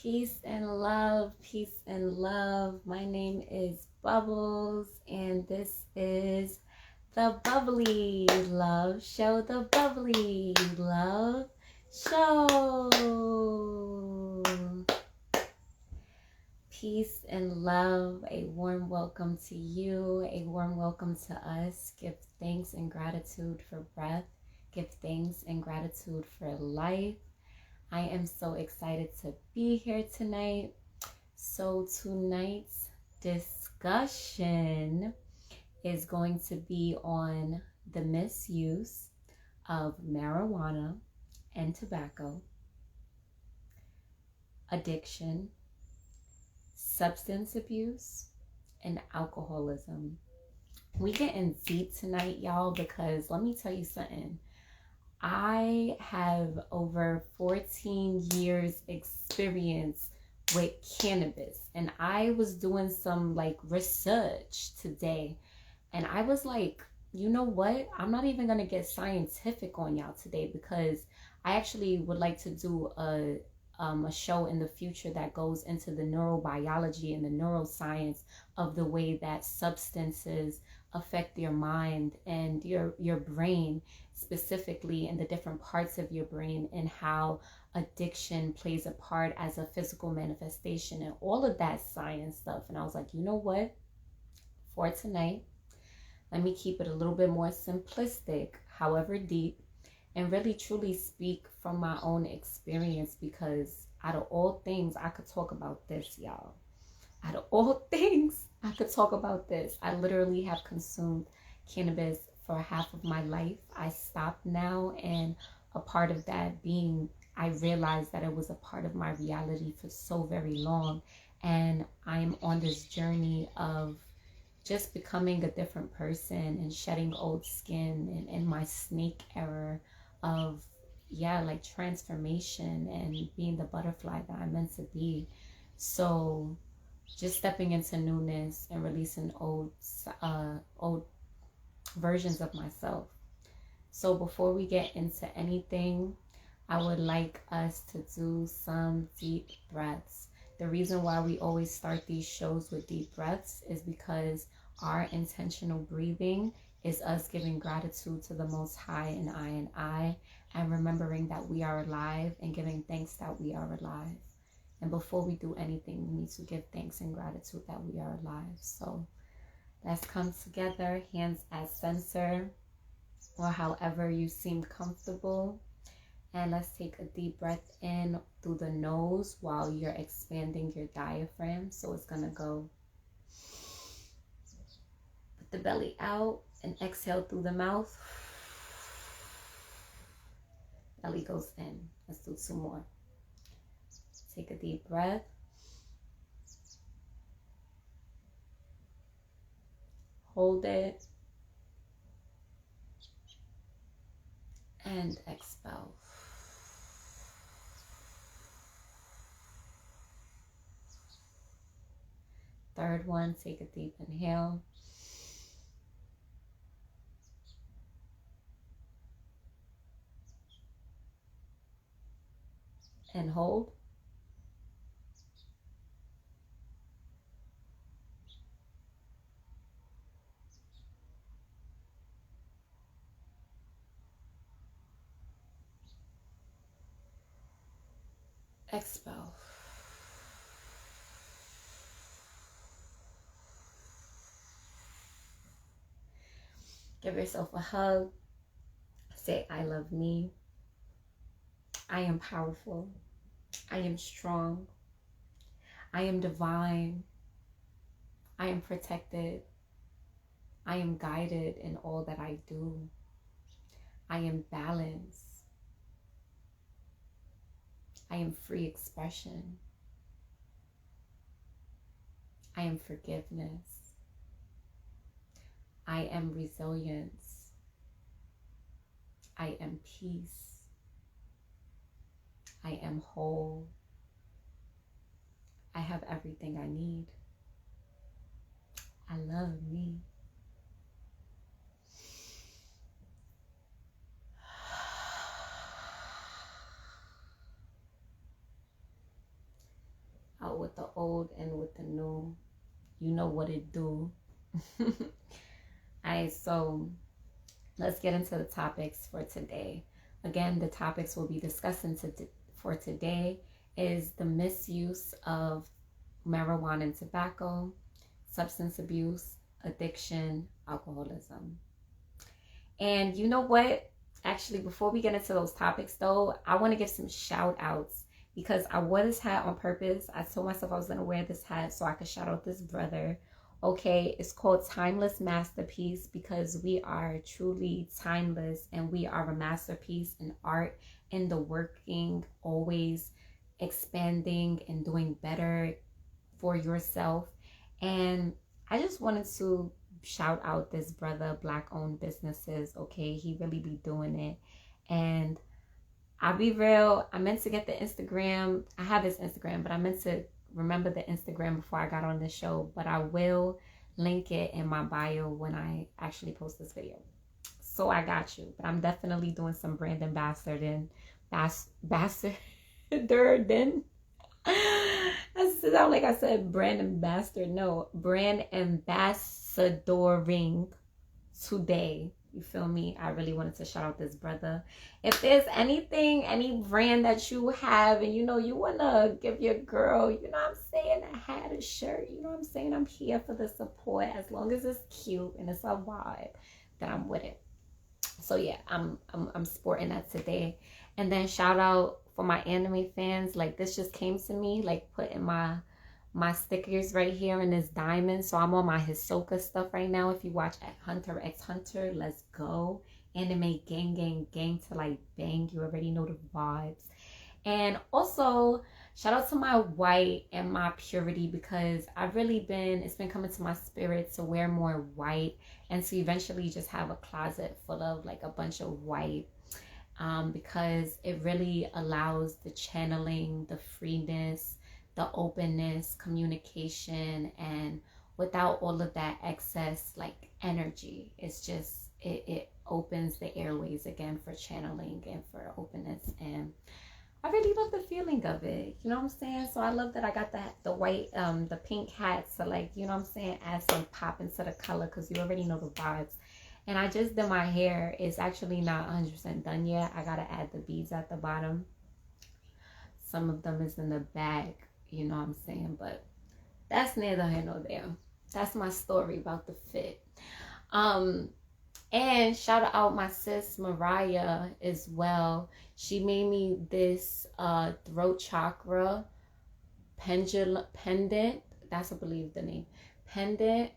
Peace and love, peace and love. My name is Bubbles, and this is the Bubbly Love Show. The Bubbly Love Show. Peace and love. A warm welcome to you. A warm welcome to us. Give thanks and gratitude for breath. Give thanks and gratitude for life. I am so excited to be here tonight. So tonight's discussion is going to be on the misuse of marijuana and tobacco, addiction, substance abuse, and alcoholism. We getting deep tonight, y'all, because let me tell you something. I have over 14 years experience with cannabis, and I was doing some research today, and I was like, you know what? I'm not even going to get scientific on y'all today, because I actually would like to do a show in the future that goes into the neurobiology and the neuroscience of the way that substances affect your mind and your brain, specifically in the different parts of your brain, and how addiction plays a part as a physical manifestation and all of that science stuff. And I was like, you know what? For tonight, let me keep it a little bit more simplistic, however deep, and really truly speak from my own experience, because out of all things, I could talk about this, y'all. Out of all things, I could talk about this. I literally have consumed cannabis for half of my life. I stopped now, and a part of that being, I realized that it was a part of my reality for so very long. And I'm on this journey of just becoming a different person and shedding old skin and my snake era of transformation and being the butterfly that I'm meant to be. So just stepping into newness and releasing old versions of myself. So before we get into anything, I would like us to do some deep breaths. The reason why we always start these shows with deep breaths is because our intentional breathing is us giving gratitude to the Most High and I, and remembering that we are alive and giving thanks that we are alive. And before we do anything, we need to give thanks and gratitude that we are alive. So let's come together, hands at center, or however you seem comfortable. And let's take a deep breath in through the nose while you're expanding your diaphragm. So it's going to go, put the belly out and exhale through the mouth. Belly goes in. Let's do 2 more. Take a deep breath. Hold it. And expel. Third one, take a deep inhale. And hold. Expel. Give yourself a hug. Say, I love me. I am powerful. I am strong. I am divine. I am protected. I am guided in all that I do. I am balanced. I am free expression. I am forgiveness. I am resilience. I am peace. I am whole. I have everything I need. I love me. out with the old and with the new. You know what it do. Alright, so let's get into the topics for today. Again, the topics we'll be discussing for today is the misuse of marijuana and tobacco, substance abuse, addiction, alcoholism. And you know what? Actually, before we get into those topics though, I want to give some shout outs because I wore this hat on purpose. I told myself I was going to wear this hat so I could shout out this brother. Okay, it's called Timeless Masterpiece because we are truly timeless and we are a masterpiece in art, in the working, always expanding and doing better for yourself. And I just wanted to shout out this brother, Black owned businesses. Okay, he really be doing it. And I'll be real, I meant to get the Instagram. I have his Instagram, but I meant to remember the Instagram before I got on this show, but I will link it in my bio when I actually post this video. So I got you, but I'm definitely doing some brand ambassador then. I sound like I said brand ambassador. No, brand ambassadoring today. You feel me? I really wanted to shout out this brother. If there's anything, any brand that you have and you know you want to give your girl, you know what I'm saying, a hat, a shirt, you know what I'm saying, I'm here for the support. As long as it's cute and it's a vibe, then I'm with it. So yeah, I'm sporting that today. And then shout out for my anime fans. Like this just came to me, like putting my stickers right here in this diamond. So I'm on my Hisoka stuff right now. If you watch Hunter x Hunter, let's go. Anime gang to like bang. You already know the vibes. And also shout out to my white and my purity because it's been coming to my spirit to wear more white and to eventually just have a closet full of like a bunch of white. Because it really allows the channeling, the freeness, the openness, communication, and without all of that excess like energy. It's just it opens the airways again for channeling and for openness, and I really love the feeling of it. You know what I'm saying? So I love that I got the white the pink hat to like, you know what I'm saying, add some pop into the color because you already know the vibes. And I just did my hair. It's actually not 100% done yet. I gotta add the beads at the bottom. Some of them is in the bag, you know what I'm saying, but that's neither here nor there. That's my story about the fit. And shout out my sis Mariah as well. She made me this throat chakra pendant. That's I believe the name. Pendant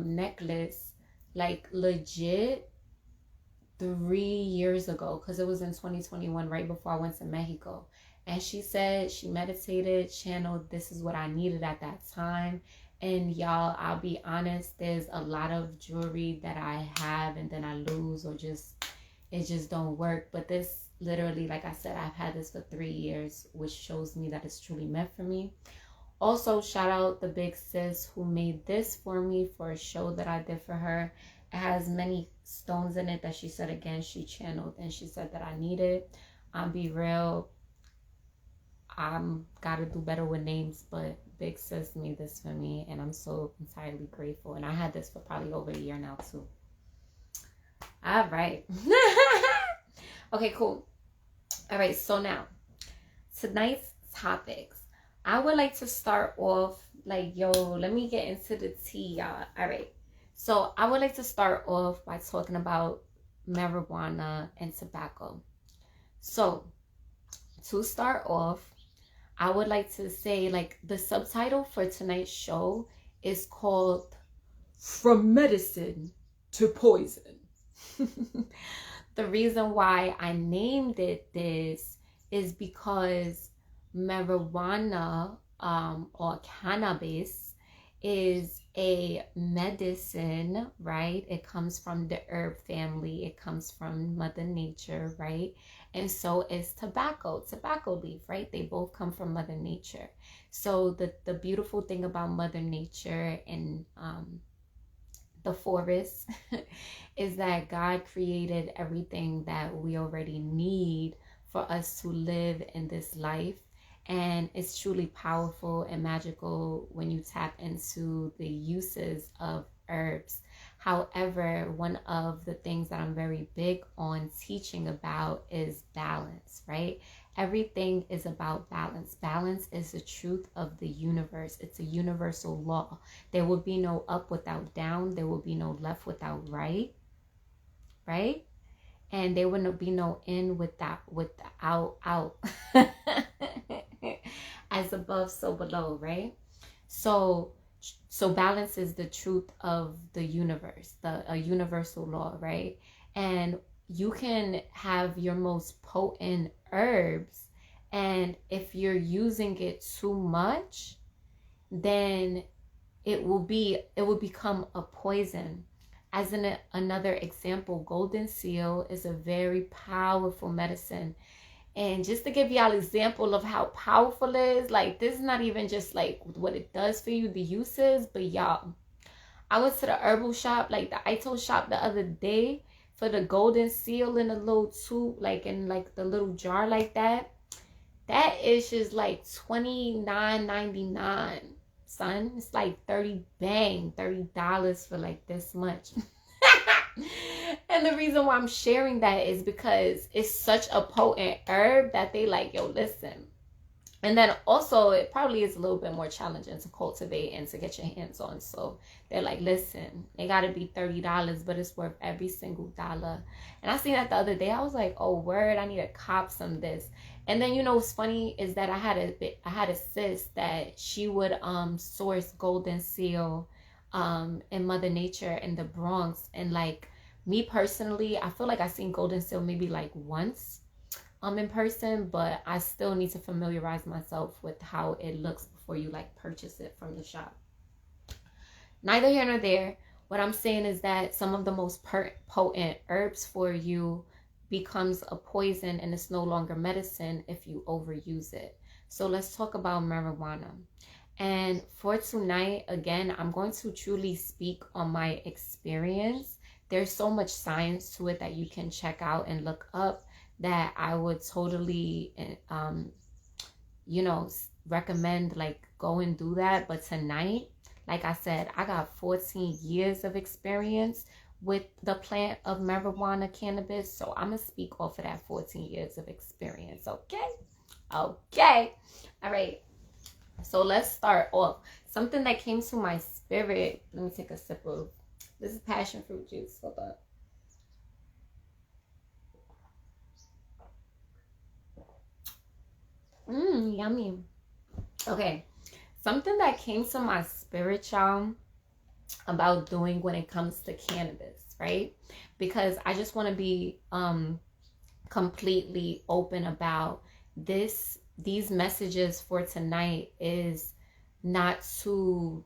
necklace, like legit 3 years ago, because it was in 2021, right before I went to Mexico. And she said she meditated, channeled, this is what I needed at that time. And y'all, I'll be honest, there's a lot of jewelry that I have and then I lose or it just don't work. But this literally, like I said, I've had this for 3 years, which shows me that it's truly meant for me. Also, shout out the big sis who made this for me for a show that I did for her. It has many stones in it that she said, again, she channeled and she said that I needed. I'll be real, I'm gotta do better with names, but big sis made this for me and I'm so entirely grateful. And I had this for probably over a year now too. All right. Okay, cool. All right, so now tonight's topics. I would like to start off like, let me get into the tea, y'all. All right. So I would like to start off by talking about marijuana and tobacco. So to start off, I would like to say like the subtitle for tonight's show is called From Medicine to Poison. The reason why I named it this is because marijuana or cannabis is a medicine, right? It comes from the herb family. It comes from Mother Nature, right? And so is tobacco leaf, right? They both come from Mother Nature. So the beautiful thing about Mother Nature and the forest is that God created everything that we already need for us to live in this life. And it's truly powerful and magical when you tap into the uses of herbs. However, one of the things that I'm very big on teaching about is balance, right? Everything is about balance. Balance is the truth of the universe. It's a universal law. There will be no up without down. There will be no left without right, right? And there will be no in without out. As above, so below, right? So balance is the truth of the universe, a universal law, right? And you can have your most potent herbs, and if you're using it too much, then it will become a poison. As another example, golden seal is a very powerful medicine. And just to give y'all an example of how powerful it is, like, this is not even just like what it does for you, the uses, but y'all, I went to the herbal shop, like the Ito shop the other day, for the golden seal in a little tube, like in like the little jar like that. That is just like $29.99, son. It's like $30 for like this much. And the reason why I'm sharing that is because it's such a potent herb that they like, yo, listen. And then also it probably is a little bit more challenging to cultivate and to get your hands on. So they're like, listen, it got to be $30, but it's worth every single dollar. And I seen that the other day. I was like, oh, word, I need to cop some of this. And then, you know, what's funny is that I had a sis that she would source golden seal in Mother Nature in the Bronx. And like, me personally, I feel like I seen golden seal maybe like once in person, but I still need to familiarize myself with how it looks before you like purchase it from the shop. Neither here nor there. What I'm saying is that some of the most potent herbs for you becomes a poison, and it's no longer medicine if you overuse it. So let's talk about marijuana. And for tonight, again, I'm going to truly speak on my experience. There's so much science to it that you can check out and look up that I would totally, recommend, like, go and do that. But tonight, like I said, I got 14 years of experience with the plant of marijuana cannabis. So I'm going to speak off of that 14 years of experience. Okay. All right. So let's start off. Something that came to my spirit. Let me take a sip of, this is passion fruit juice. Hold up. Yummy. Okay. Something that came to my spirit, y'all, about doing when it comes to cannabis, right? Because I just want to be completely open about this. These messages for tonight is not to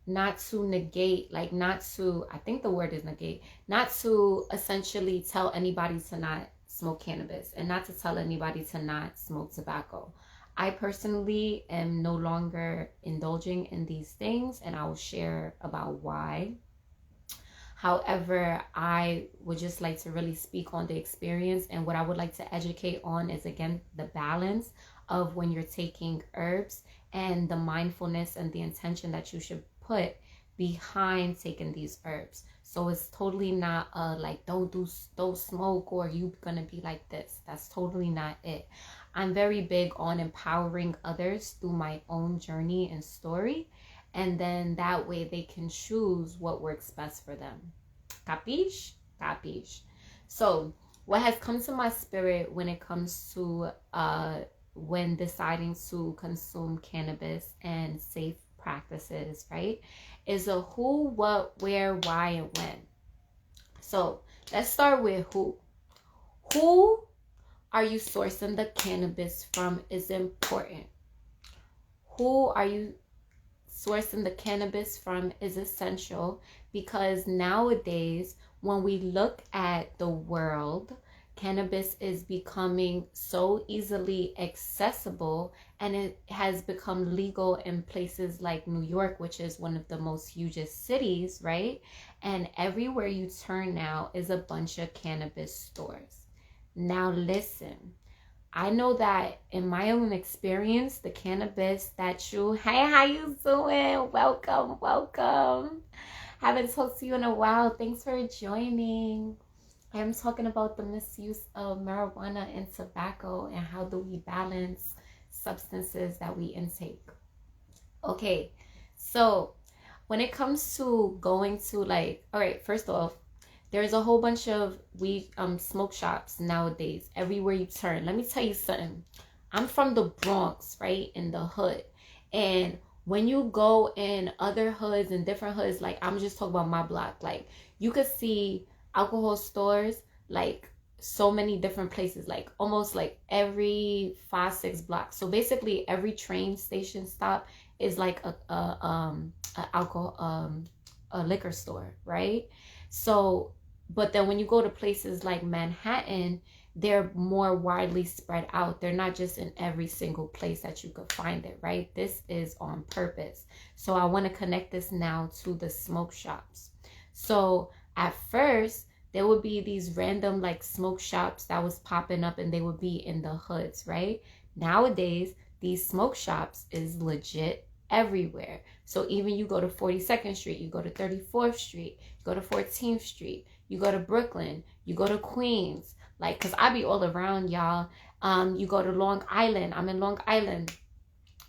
negate, like not to, I think the word is negate, not to essentially tell anybody to not smoke cannabis and not to tell anybody to not smoke tobacco. I personally am no longer indulging in these things, and I will share about why. However, I would just like to really speak on the experience, and what I would like to educate on is, again, the balance of when you're taking herbs and the mindfulness and the intention that you should put behind taking these herbs. So it's totally not like don't smoke or you gonna be like this. That's totally not it. I'm very big on empowering others through my own journey and story, and then that way they can choose what works best for them. Capiche? Capiche. So what has come to my spirit when it comes to when deciding to consume cannabis and safe practices, right, is a who, what, where, why, and when. So let's start with who. Who are you sourcing the cannabis from is important. Who are you sourcing the cannabis from is essential, because nowadays when we look at the world, cannabis is becoming so easily accessible, and it has become legal in places like New York, which is one of the most hugest cities, right? And everywhere you turn now is a bunch of cannabis stores. Now listen, I know that in my own experience, the cannabis that hey, how you doing? Welcome, welcome. Haven't talked to you in a while. Thanks for joining. I'm talking about the misuse of marijuana and tobacco and how do we balance substances that we intake. Okay, so when it comes to going to like, all right, first off, there's a whole bunch of weed smoke shops nowadays everywhere you turn. Let me tell you something. I'm from the Bronx, right, in the hood. And when you go in other hoods and different hoods, like I'm just talking about my block, like you could see alcohol stores like so many different places, like almost like every 5-6 blocks. So basically every train station stop is like a alcohol a liquor store, right? So but then when you go to places like Manhattan, they're more widely spread out. They're not just in every single place that you could find it, right? This is on purpose. So I want to connect this now to the smoke shops. So at first, there would be these random like smoke shops that was popping up and they would be in the hoods, right? Nowadays, these smoke shops is legit everywhere. So even you go to 42nd Street, you go to 34th Street, you go to 14th Street, you go to Brooklyn, you go to Queens, like, cause I be all around, y'all. You go to Long Island. I'm in Long Island,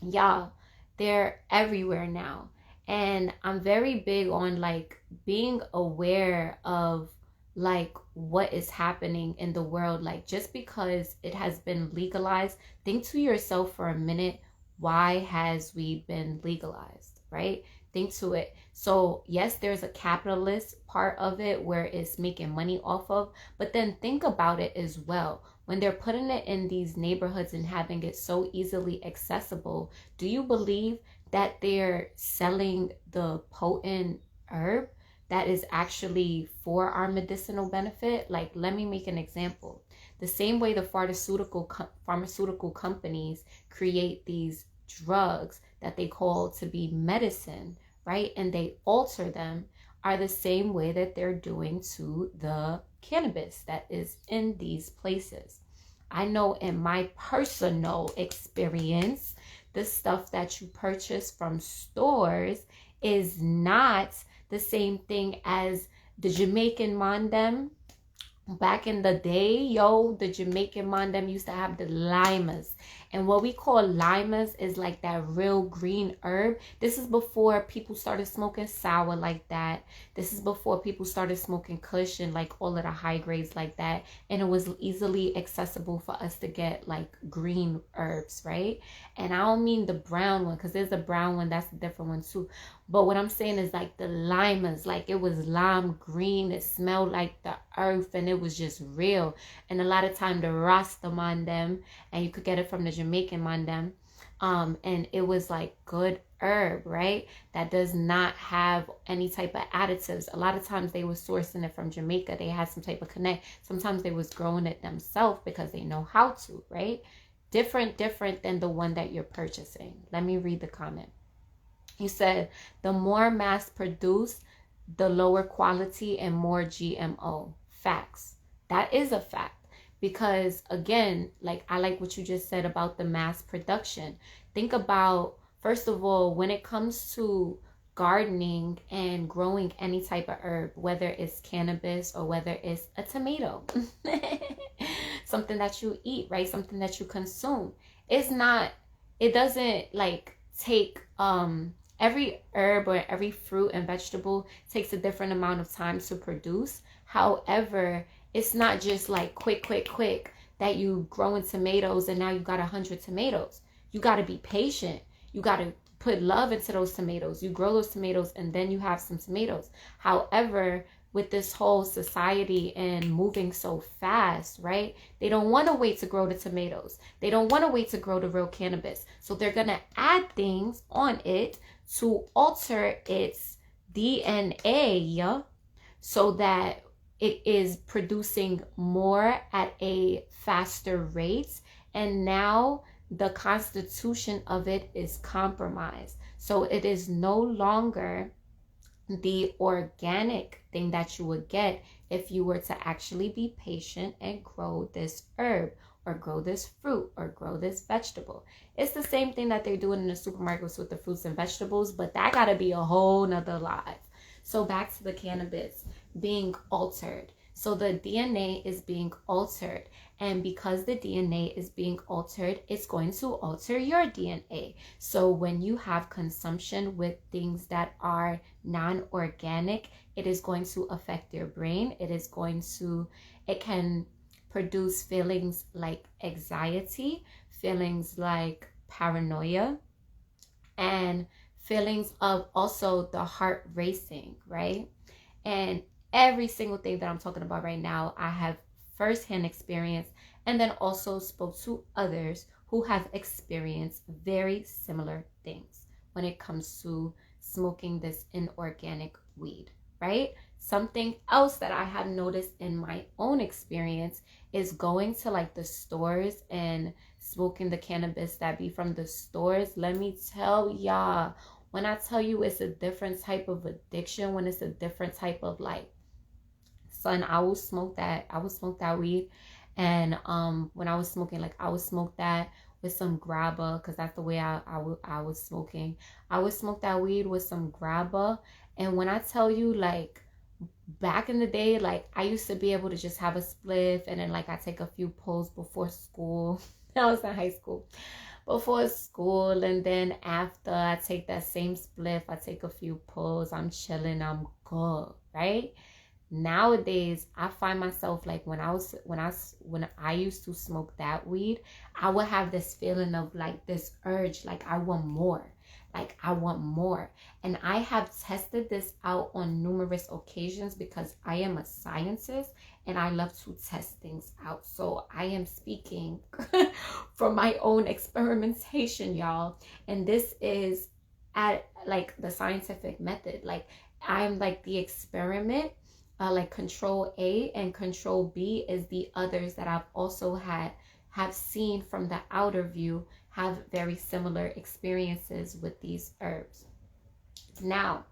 y'all. They're everywhere now, and I'm very big on like being aware of like what is happening in the world. Like just because it has been legalized, think to yourself for a minute, why has weed been legalized, right? Think to it. So yes, there's a capitalist part of it where it's making money off of, but then think about it as well. When they're putting it in these neighborhoods and having it so easily accessible, do you believe that they're selling the potent herb that is actually for our medicinal benefit? Like, let me make an example. The same way the pharmaceutical companies create these drugs that they call to be medicine, right? And they alter them, are the same way that they're doing to the cannabis that is in these places. I know in my personal experience, the stuff that you purchase from stores is not the same thing as the Jamaican Mondem. Back in the day, the Jamaican Mondem used to have the limas. And what we call limas is like that real green herb. This is before people started smoking sour like that. This is before people started smoking kush and like all of the high grades like that. And it was easily accessible for us to get like green herbs, right? And I don't mean the brown one, because there's a brown one, that's a different one too. But what I'm saying is like the limas, like it was lime green. It smelled like the earth and it was just real. And a lot of time the Rasta Mondem, and you could get it from the Jamaican Mondem. And it was like good herb, right? That does not have any type of additives. A lot of times they were sourcing it from Jamaica. They had some type of connect. Sometimes they was growing it themselves because they know how to, right? Different than the one that you're purchasing. Let me read the comment. He said, the more mass produced, the lower quality and more GMO. Facts. That is a fact. Because again, like I like what you just said about the mass production. Think about, first of all, when it comes to gardening and growing any type of herb, whether it's cannabis or whether it's a tomato, something that you eat, right? Something that you consume. It doesn't like take, every herb or every fruit and vegetable takes a different amount of time to produce. However, it's not just like quick that you growing tomatoes and now you got 100 tomatoes. You got to be patient. You got to put love into those tomatoes. You grow those tomatoes and then you have some tomatoes. However, with this whole society and moving so fast, right? They don't want to wait to grow the tomatoes. They don't want to wait to grow the real cannabis. So they're going to add things on it to alter its DNA so that it is producing more at a faster rate. And now the constitution of it is compromised. So it is no longer the organic thing that you would get if you were to actually be patient and grow this herb. or grow this fruit or grow this vegetable. It's the same thing that they're doing in the supermarkets with the fruits and vegetables, but that gotta be a whole nother life. So back to the cannabis being altered. So the DNA is being altered. And because the DNA is being altered, it's going to alter your DNA. So when you have consumption with things that are non-organic, it is going to affect your brain. It can produce feelings like anxiety, feelings like paranoia, and feelings of also the heart racing, right? And every single thing that I'm talking about right now, I have firsthand experience, and then also spoke to others who have experienced very similar things when it comes to smoking this inorganic weed, right? Something else that I have noticed in my own experience is going to like the stores and smoking the cannabis that be from the stores. Let me tell y'all, when I tell you it's a different type of addiction, when it's a different type of like, son, I will smoke that weed. And when I was smoking, like I would smoke that with some grabba, because that's the way I was smoking. I would smoke that weed with some grabba. And when I tell you, like back in the day, like I used to be able to just have a spliff, and then like I take a few pulls before school. I was in high school. Before school, and then after I take that same spliff, I take a few pulls, I'm chilling, I'm good, right? Nowadays, I find myself like when I used to smoke that weed, I would have this feeling of like this urge, like I want more. Like I want more. And I have tested this out on numerous occasions because I am a scientist and I love to test things out. So I am speaking from my own experimentation, y'all. And this is at like the scientific method. Like I'm like the experiment. Like control A and control B is the others that I've also have seen from the outer view, have very similar experiences with these herbs. Now,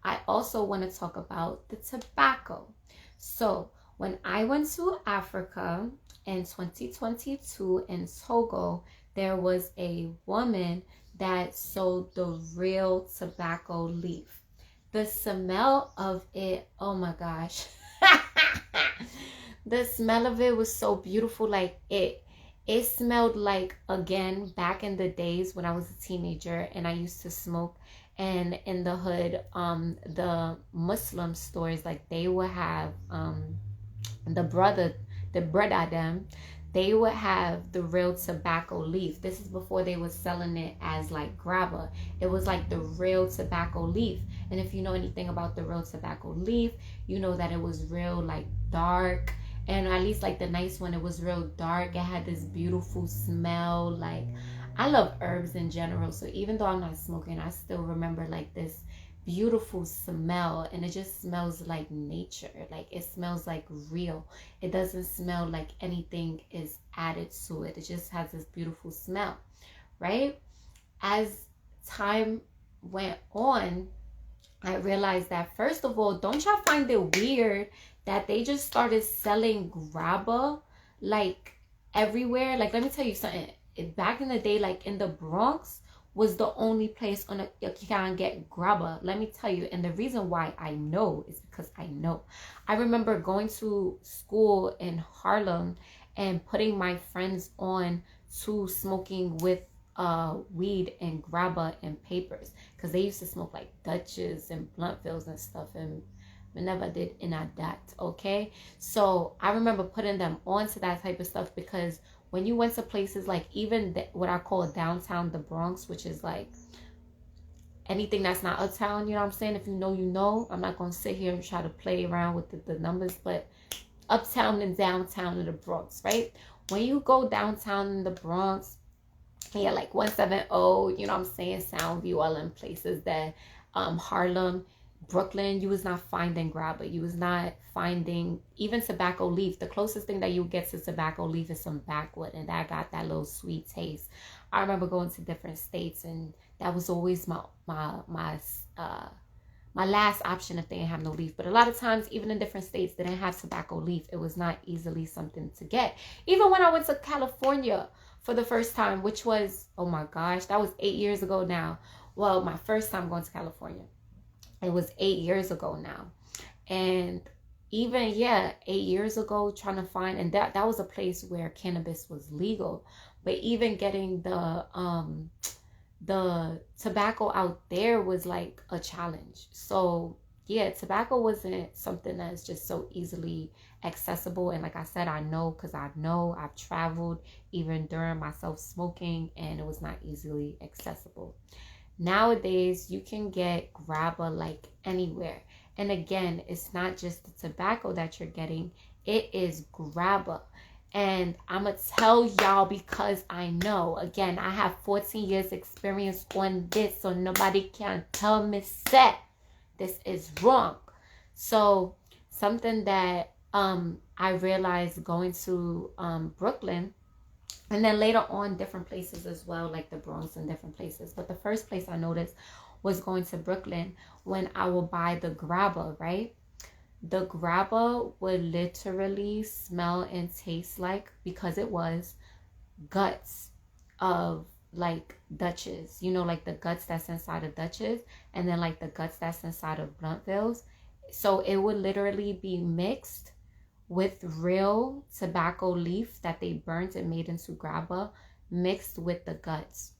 I also want to talk about the tobacco. So when I went to Africa in 2022 in Togo, there was a woman that sold the real tobacco leaf. The smell of it, oh my gosh. The smell of it was so beautiful. Like it smelled like, again, back in the days when I was a teenager and I used to smoke. And in the hood, the Muslim stores, like they would have the brother them, they would have the real tobacco leaf. This is before they were selling it as like grabba. It was like the real tobacco leaf. And if you know anything about the real tobacco leaf, you know that it was real like dark. And at least like the nice one, it was real dark. It had this beautiful smell. Like I love herbs in general. So even though I'm not smoking, I still remember like this beautiful smell, and it just smells like nature. Like it smells like real. It doesn't smell like anything is added to it. It just has this beautiful smell, right? As time went on, I realized that first of all, don't y'all find it weird that they just started selling grabba like everywhere? Like let me tell you something. Back in the day, like in the Bronx was the only place on you can get grabba. Let me tell you, and the reason why I know is because I know. I remember going to school in Harlem and putting my friends on to smoking with weed and grabba and papers, because they used to smoke like Dutches and Bluntvilles and stuff, and we never did any of that. Okay, so I remember putting them on to that type of stuff, because when you went to places like even what I call downtown, the Bronx, which is like anything that's not uptown, you know what I'm saying? If you know, you know. I'm not going to sit here and try to play around with the numbers, but uptown and downtown in the Bronx, right? When you go downtown in the Bronx, yeah, like 170, you know what I'm saying, Soundview, all them places that Harlem, Brooklyn, you was not finding grabba. You was not finding even tobacco leaf. The closest thing that you get to tobacco leaf is some backwood, and that got that little sweet taste. I remember going to different states, and that was always my my last option if they didn't have no leaf. But a lot of times, even in different states, they didn't have tobacco leaf. It was not easily something to get. Even when I went to California for the first time, which was, oh my gosh, that was 8 years ago now. Well, my first time going to California, it was 8 years ago now. And even, 8 years ago, trying to find, and that was a place where cannabis was legal. But even getting the tobacco out there was like a challenge. So yeah, tobacco wasn't something that's just so easily accessible. And like I said, I know because I've traveled even during myself smoking, and it was not easily accessible. Nowadays, you can get grabba like anywhere. And again, it's not just the tobacco that you're getting, it is grabba. And I'm going to tell y'all because I know. Again, I have 14 years experience on this, so nobody can tell me that this is wrong. So something that I realized going to Brooklyn, and then later on different places as well, like the Bronx and different places. But the first place I noticed was going to Brooklyn when I would buy the grabba, right? The grabba would literally smell and taste like, because it was guts of like Dutches, you know, like the guts that's inside of Dutches, and then like the guts that's inside of Bluntvilles. So it would literally be mixed with real tobacco leaf that they burnt and made into grabba, mixed with the guts.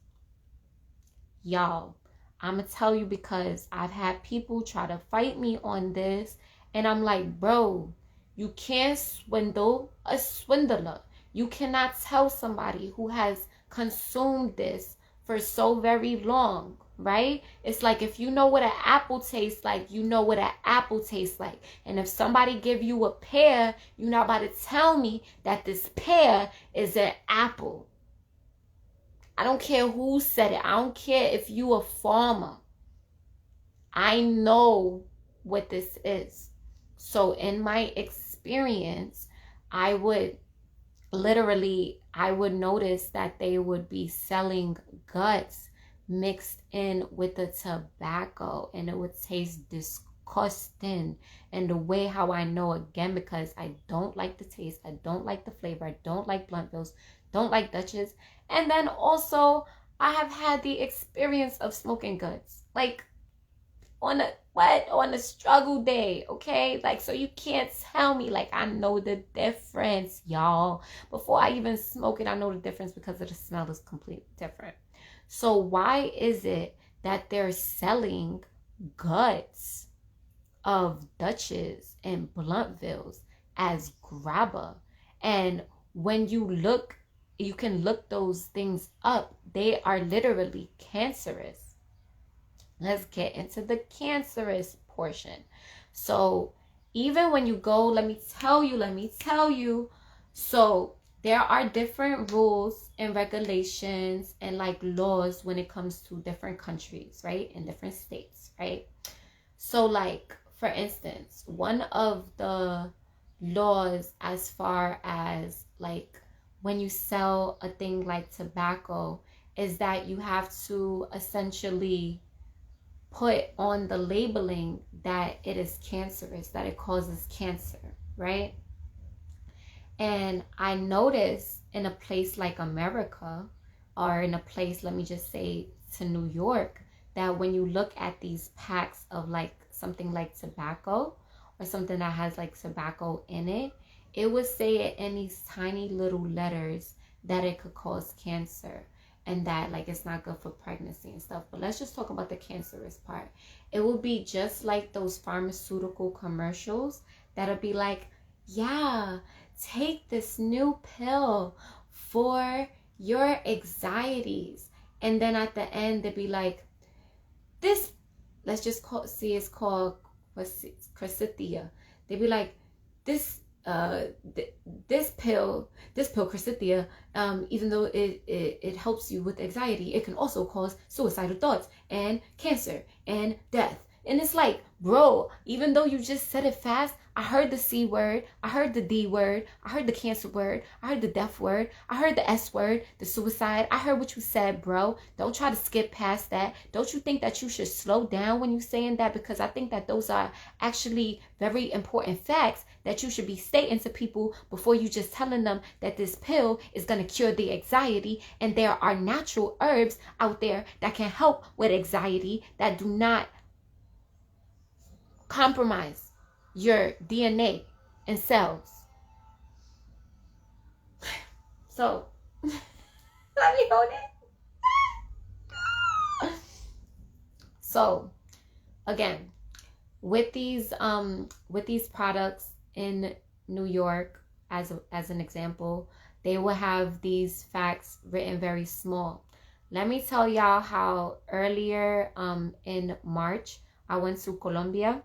Y'all, I'm gonna tell you because I've had people try to fight me on this, and I'm like, bro, you can't swindle a swindler. You cannot tell somebody who has consumed this for so very long, right? It's like, if you know what an apple tastes like, you know what an apple tastes like. And if somebody give you a pear, you're not about to tell me that this pear is an apple. I don't care who said it. I don't care if you a farmer. I know what this is. So in my experience, I would notice that they would be selling guts mixed in with the tobacco, and it would taste disgusting. And the way how I know, again, because I don't like the taste, I don't like the flavor, I don't like Bluntvilles, don't like Dutches, and then also I have had the experience of smoking guts, like on a struggle day, okay? Like, so you can't tell me, like, I know the difference, y'all. Before I even smoke it, I know the difference because of the smell is completely different. So why is it that they're selling guts of Dutches and Bluntvilles as grabba? And when you can look those things up. They are literally cancerous. Let's get into the cancerous portion. So even when you go, let me tell you. So there are different rules and regulations and like laws when it comes to different countries, right? In different states, right? So like, for instance, one of the laws as far as like when you sell a thing like tobacco is that you have to essentially put on the labeling that it is cancerous, that it causes cancer, right? And I noticed in a place like America, or in a place, let me just say to New York, that when you look at these packs of like something like tobacco or something that has like tobacco in it, it would say it in these tiny little letters that it could cause cancer. And that like it's not good for pregnancy and stuff. But let's just talk about the cancerous part. It will be just like those pharmaceutical commercials that'll be like, yeah, take this new pill for your anxieties. And then at the end they'll be like, this, let's just see, it's called Quercetia. They'll be like, this pill Quercetia, even though it helps you with anxiety, it can also cause suicidal thoughts and cancer and death. And it's like, bro, even though you just said it fast, I heard the C word. I heard the D word. I heard the cancer word. I heard the death word. I heard the S word, the suicide. I heard what you said, bro. Don't try to skip past that. Don't you think that you should slow down when you're saying that? Because I think that those are actually very important facts that you should be stating to people before you just telling them that this pill is going to cure the anxiety. And there are natural herbs out there that can help with anxiety that do not compromise your DNA and cells. So, let me hold it. So, again, with these products in New York, as an example, they will have these facts written very small. Let me tell y'all how earlier in March I went to Colombia.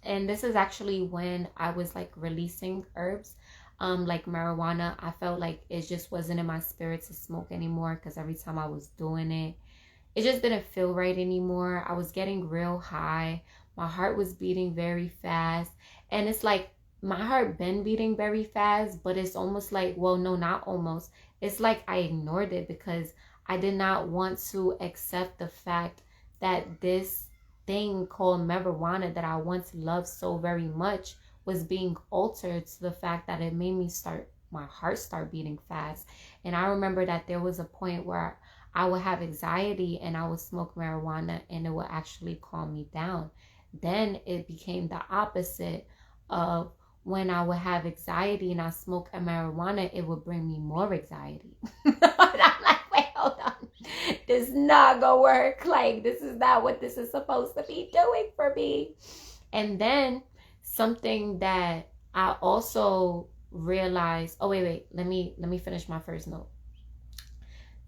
And this is actually when I was like releasing herbs, like marijuana. I felt like it just wasn't in my spirit to smoke anymore, because every time I was doing it, it just didn't feel right anymore. I was getting real high. My heart was beating very fast. And it's like my heart been beating very fast, but it's almost like, well, no, not almost. It's like I ignored it because I did not want to accept the fact that this thing called marijuana that I once loved so very much was being altered to the fact that it made my heart start beating fast. And I remember that there was a point where I would have anxiety and I would smoke marijuana and it would actually calm me down. Then it became the opposite of when I would have anxiety and I smoke a marijuana, it would bring me more anxiety. And I'm like, wait, hold on. This is not gonna work. Like, this is not what this is supposed to be doing for me. And then something that I also realized, oh wait, let me finish my first note.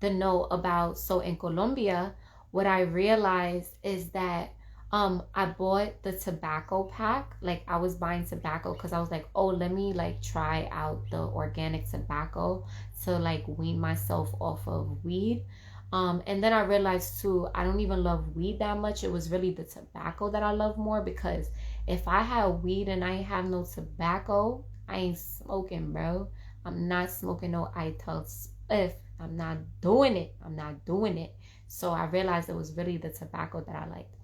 The note about, so in Colombia, what I realized is that I bought the tobacco pack. Like, I was buying tobacco because I was like, oh, let me like try out the organic tobacco to like wean myself off of weed. And then I realized too, I don't even love weed that much. It was really the tobacco that I love more, because if I had weed and I ain't have no tobacco, I ain't smoking, bro. I'm not smoking no ITEL spliff. I'm not doing it. So I realized it was really the tobacco that I liked.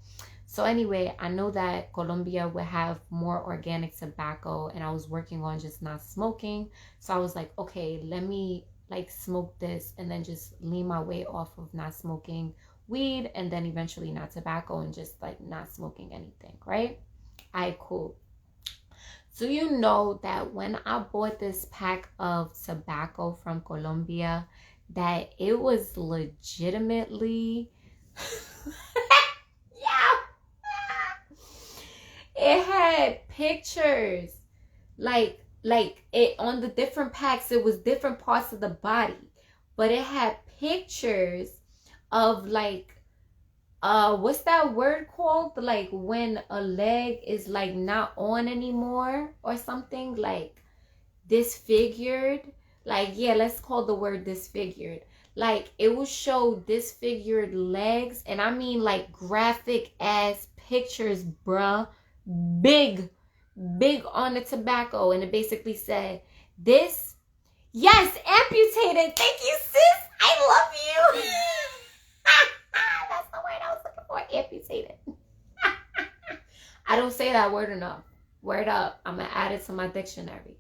So anyway, I know that Colombia would have more organic tobacco, and I was working on just not smoking. So I was like, okay, let me like smoke this and then just lean my way off of not smoking weed, and then eventually not tobacco, and just like not smoking anything, right? Alright, cool. So you know that when I bought this pack of tobacco from Colombia, that it was legitimately it had pictures, like it on the different packs, it was different parts of the body, but it had pictures of like what's that word called, like when a leg is like not on anymore or something, like disfigured. Like, yeah, let's call the word disfigured. Like, it will show disfigured legs, and I mean like graphic ass pictures, bruh. Big on the tobacco. And it basically said, this, yes, amputated. Thank you, sis. I love you. That's the word I was looking for, amputated. I don't say that word enough. Word up. I'm going to add it to my dictionary.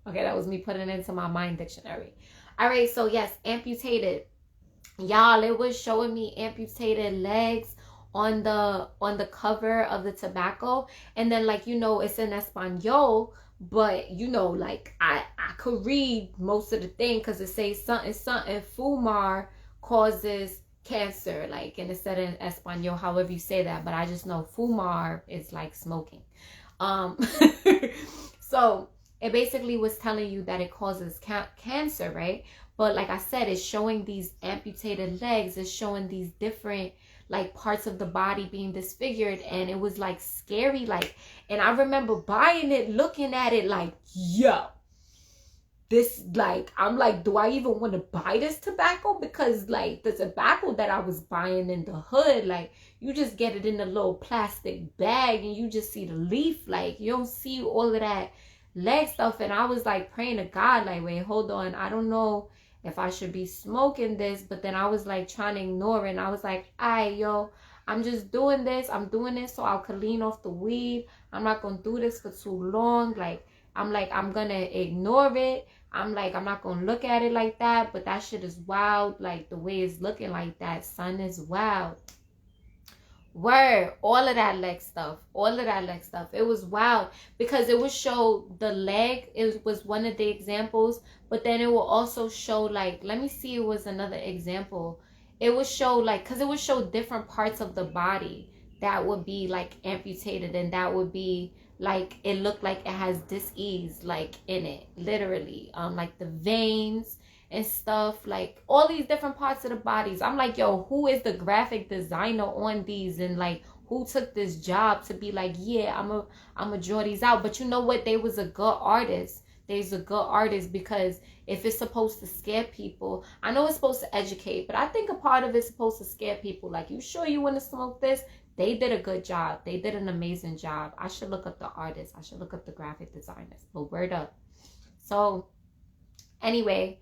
Okay, that was me putting it into my mind dictionary. All right, so yes, amputated. Y'all, it was showing me amputated legs on the cover of the tobacco. And then, like, you know, it's in Espanol, but you know, like I could read most of the thing because it says something fumar causes cancer, like, and it said in Espanol, however you say that, but I just know fumar is like smoking. So it basically was telling you that it causes cancer, right? But like I said, it's showing these amputated legs, it's showing these different like parts of the body being disfigured, and it was like scary, like, and I remember buying it, looking at it like, yo, this, like, I'm like, do I even want to buy this tobacco? Because like the tobacco that I was buying in the hood, like, you just get it in a little plastic bag and you just see the leaf. Like, you don't see all of that leg stuff. And I was like praying to God, like, wait, hold on, I don't know if I should be smoking this. But then I was like trying to ignore it, and I was like, yo, I'm just doing this. I'm doing this so I could lean off the weed. I'm not gonna do this for too long. Like, I'm gonna ignore it. I'm not gonna look at it like that. But that shit is wild. Like, the way it's looking like that, son, is wild. Word, all of that leg stuff, it was wild, because it would show the leg, it was one of the examples, but then it will also show, like, let me see, it was another example. It would show, like, because it would show different parts of the body that would be like amputated, and that would be like, it looked like it has dis-ease, like, in it, literally, like the veins and stuff, like all these different parts of the bodies. I'm like, yo, who is the graphic designer on these? And like, who took this job to be like, yeah, I'm a draw these out? But you know what? They was a good artist. They's a good artist, because if it's supposed to scare people, I know it's supposed to educate, but I think a part of it's supposed to scare people. Like, you sure you want to smoke this? They did a good job. They did an amazing job. I should look up the artists. I should look up the graphic designers. But word up. So anyway,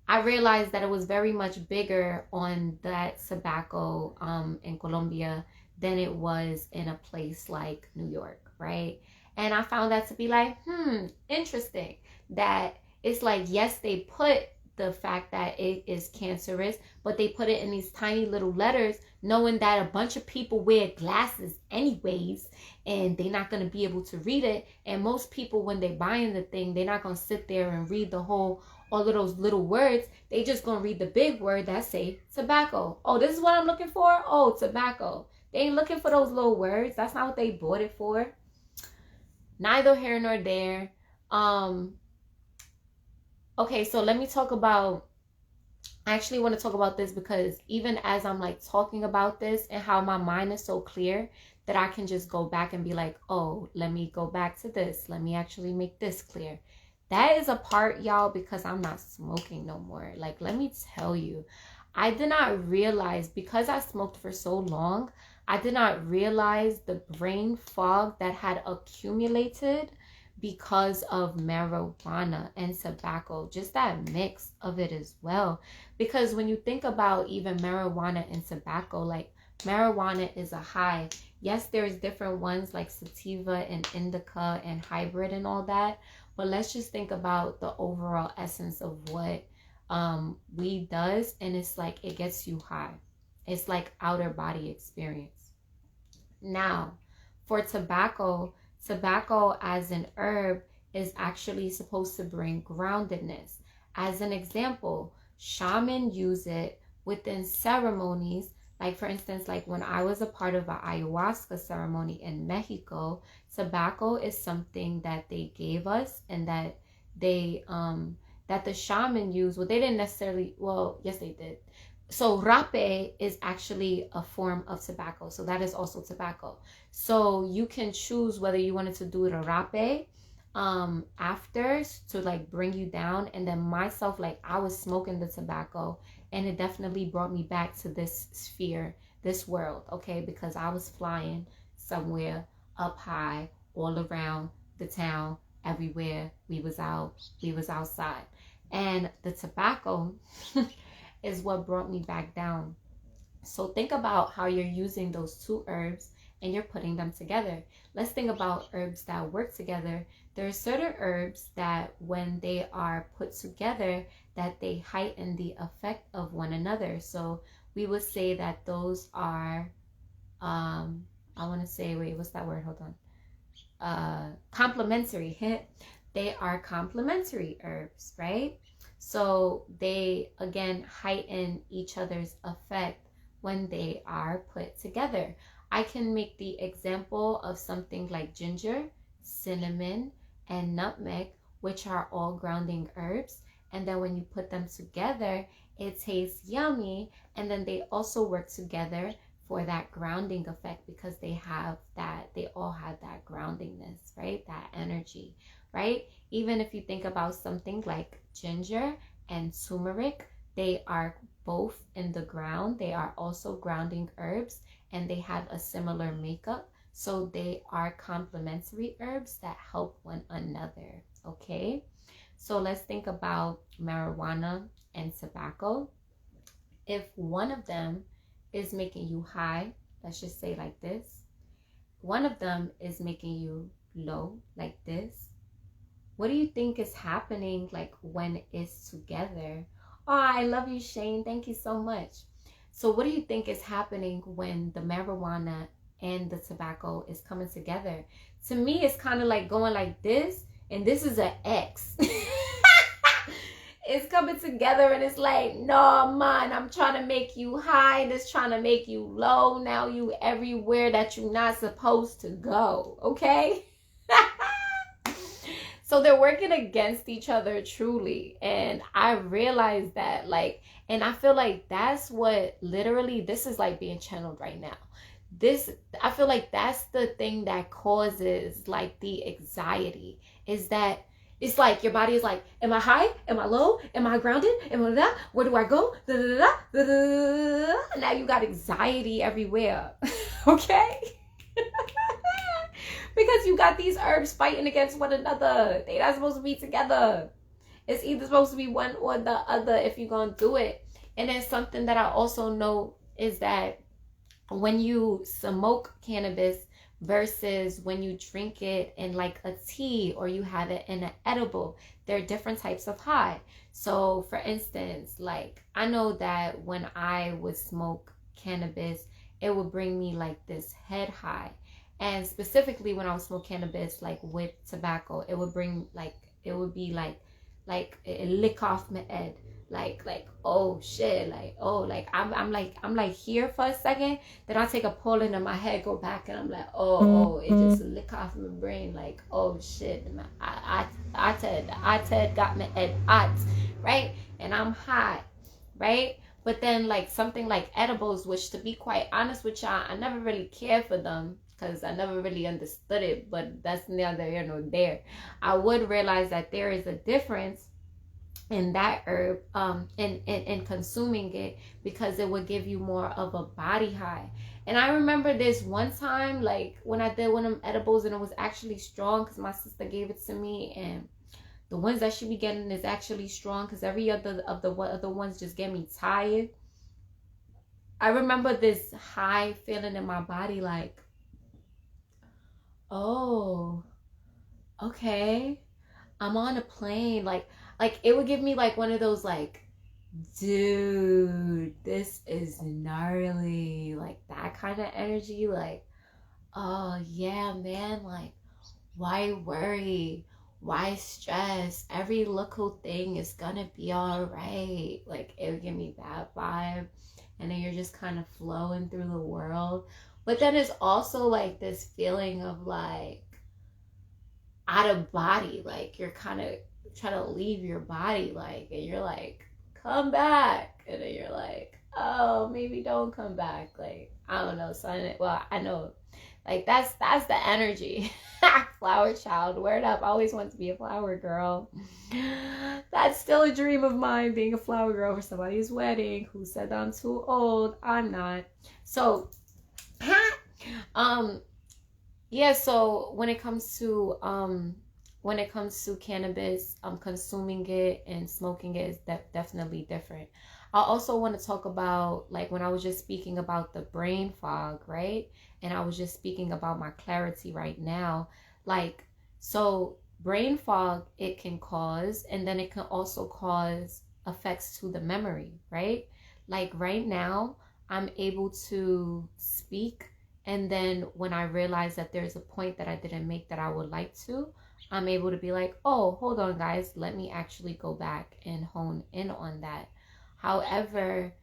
I realized that it was very much bigger on that tobacco in Colombia than it was in a place like New York, right? And I found that to be like, interesting. That it's like, yes, they put the fact that it is cancerous, but they put it in these tiny little letters, knowing that a bunch of people wear glasses anyways, and they're not going to be able to read it. And most people, when they're buying the thing, they're not going to sit there and read all of those little words. They just going to read the big word that say tobacco. Oh, this is what I'm looking for? Oh, tobacco. They ain't looking for those little words. That's not what they bought it for. Neither here nor there. Okay, so let me talk about, I actually want to talk about this, because even as I'm like talking about this, and how my mind is so clear that I can just go back and be like, oh, let me go back to this. Let me actually make this clear. That is a part, y'all, because I'm not smoking no more. Like, let me tell you, I did not realize, because I smoked for so long, I did not realize the brain fog that had accumulated because of marijuana and tobacco, just that mix of it as well. Because when you think about even marijuana and tobacco, like, marijuana is a high. Yes, there's different ones like sativa and indica and hybrid and all that, but let's just think about the overall essence of what weed does, and it's like, it gets you high. It's like outer body experience. Now, for tobacco as an herb is actually supposed to bring groundedness. As an example, shamans use it within ceremonies. Like, for instance, like when I was a part of an ayahuasca ceremony in Mexico, tobacco is something that they gave us, and that they that the shaman used. Well, they didn't necessarily, well, yes they did. So rape is actually a form of tobacco. So that is also tobacco. So you can choose whether you wanted to do it a rape after, to like bring you down. And then myself, like, I was smoking the tobacco, and it definitely brought me back to this sphere, this world, okay? Because I was flying somewhere up high, all around the town, everywhere. We was outside. And the tobacco is what brought me back down. So think about how you're using those two herbs and you're putting them together. Let's think about herbs that work together. There are certain herbs that when they are put together, that they heighten the effect of one another. So we would say that those are, I want to say, wait, what's that word? Hold on. Complementary. They are complementary herbs, right? So they, again, heighten each other's effect when they are put together. I can make the example of something like ginger, cinnamon, and nutmeg, which are all grounding herbs. And then when you put them together, it tastes yummy. And then they also work together for that grounding effect, because they all have that groundingness, right? That energy. right? Even if you think about something like ginger and turmeric, they are both in the ground. They are also grounding herbs, and they have a similar makeup. So they are complementary herbs that help one another, okay? So let's think about marijuana and tobacco. If one of them is making you high, let's just say like this, one of them is making you low like this, what do you think is happening like when it's together? Oh, I love you, Shane. Thank you so much. So what do you think is happening when the marijuana and the tobacco is coming together? To me, it's kind of like going like this, and this is an X. It's coming together and it's like, no, man, I'm trying to make you high. This trying to make you low. Now you everywhere that you're not supposed to go. Okay? So they're working against each other truly. And I realized that, like, and I feel like that's what literally, this is like being channeled right now. This, I feel like that's the thing that causes like the anxiety, is that it's like your body is like, am I high? Am I low? Am I grounded? Am I that? Where do I go? Da, da, da, da, da. Now you got anxiety everywhere. Okay? Because you got these herbs fighting against one another. They're not supposed to be together. It's either supposed to be one or the other if you're going to do it. And then something that I also know is that when you smoke cannabis versus when you drink it in like a tea or you have it in an edible, there are different types of high. So for instance, like I know that when I would smoke cannabis, it would bring me like this head high. And specifically when I would smoke cannabis, like with tobacco, it would bring like, it would be like it lick off my head. Like, oh shit, like, oh, like, I'm like here for a second, then I take a pull into my head, go back, and I'm like, oh, it just lick off my brain, like, oh shit, I got my head hot, right? And I'm hot, right? But then like something like edibles, which to be quite honest with y'all, I never really cared for them because I never really understood it, but that's neither here nor there. I would realize that there is a difference in that herb, in consuming it, because it would give you more of a body high. And I remember this one time, like when I did one of them edibles, and it was actually strong because my sister gave it to me, and the ones that she be getting is actually strong because every other of the other ones just get me tired. I remember this high feeling in my body, like, oh, okay, I'm on a plane, like it would give me like one of those like, dude, this is gnarly, like that kind of energy, like, oh yeah, man, like, why worry, why stress, every little thing is gonna be all right. Like it would give me that vibe, and then you're just kind of flowing through the world. But then it's also like this feeling of like out of body, like you're kind of trying to leave your body, like, and you're like, come back, and then you're like, oh, maybe don't come back, like, I don't know, son. Well, I know, like that's the energy. Flower child, word up. I always wanted to be a flower girl. That's still a dream of mine, being a flower girl for somebody's wedding. Who said I'm too old? I'm not. So yeah, so when it comes to cannabis, consuming it and smoking it is definitely different. I also want to talk about, like, when I was just speaking about the brain fog, right? And I was just speaking about my clarity right now. Like, so brain fog, it can cause, and then it can also cause effects to the memory, right? Like right now, I'm able to speak, and then when I realize that there's a point that I didn't make that I would like to, I'm able to be like, oh, hold on, guys, let me actually go back and hone in on that. However,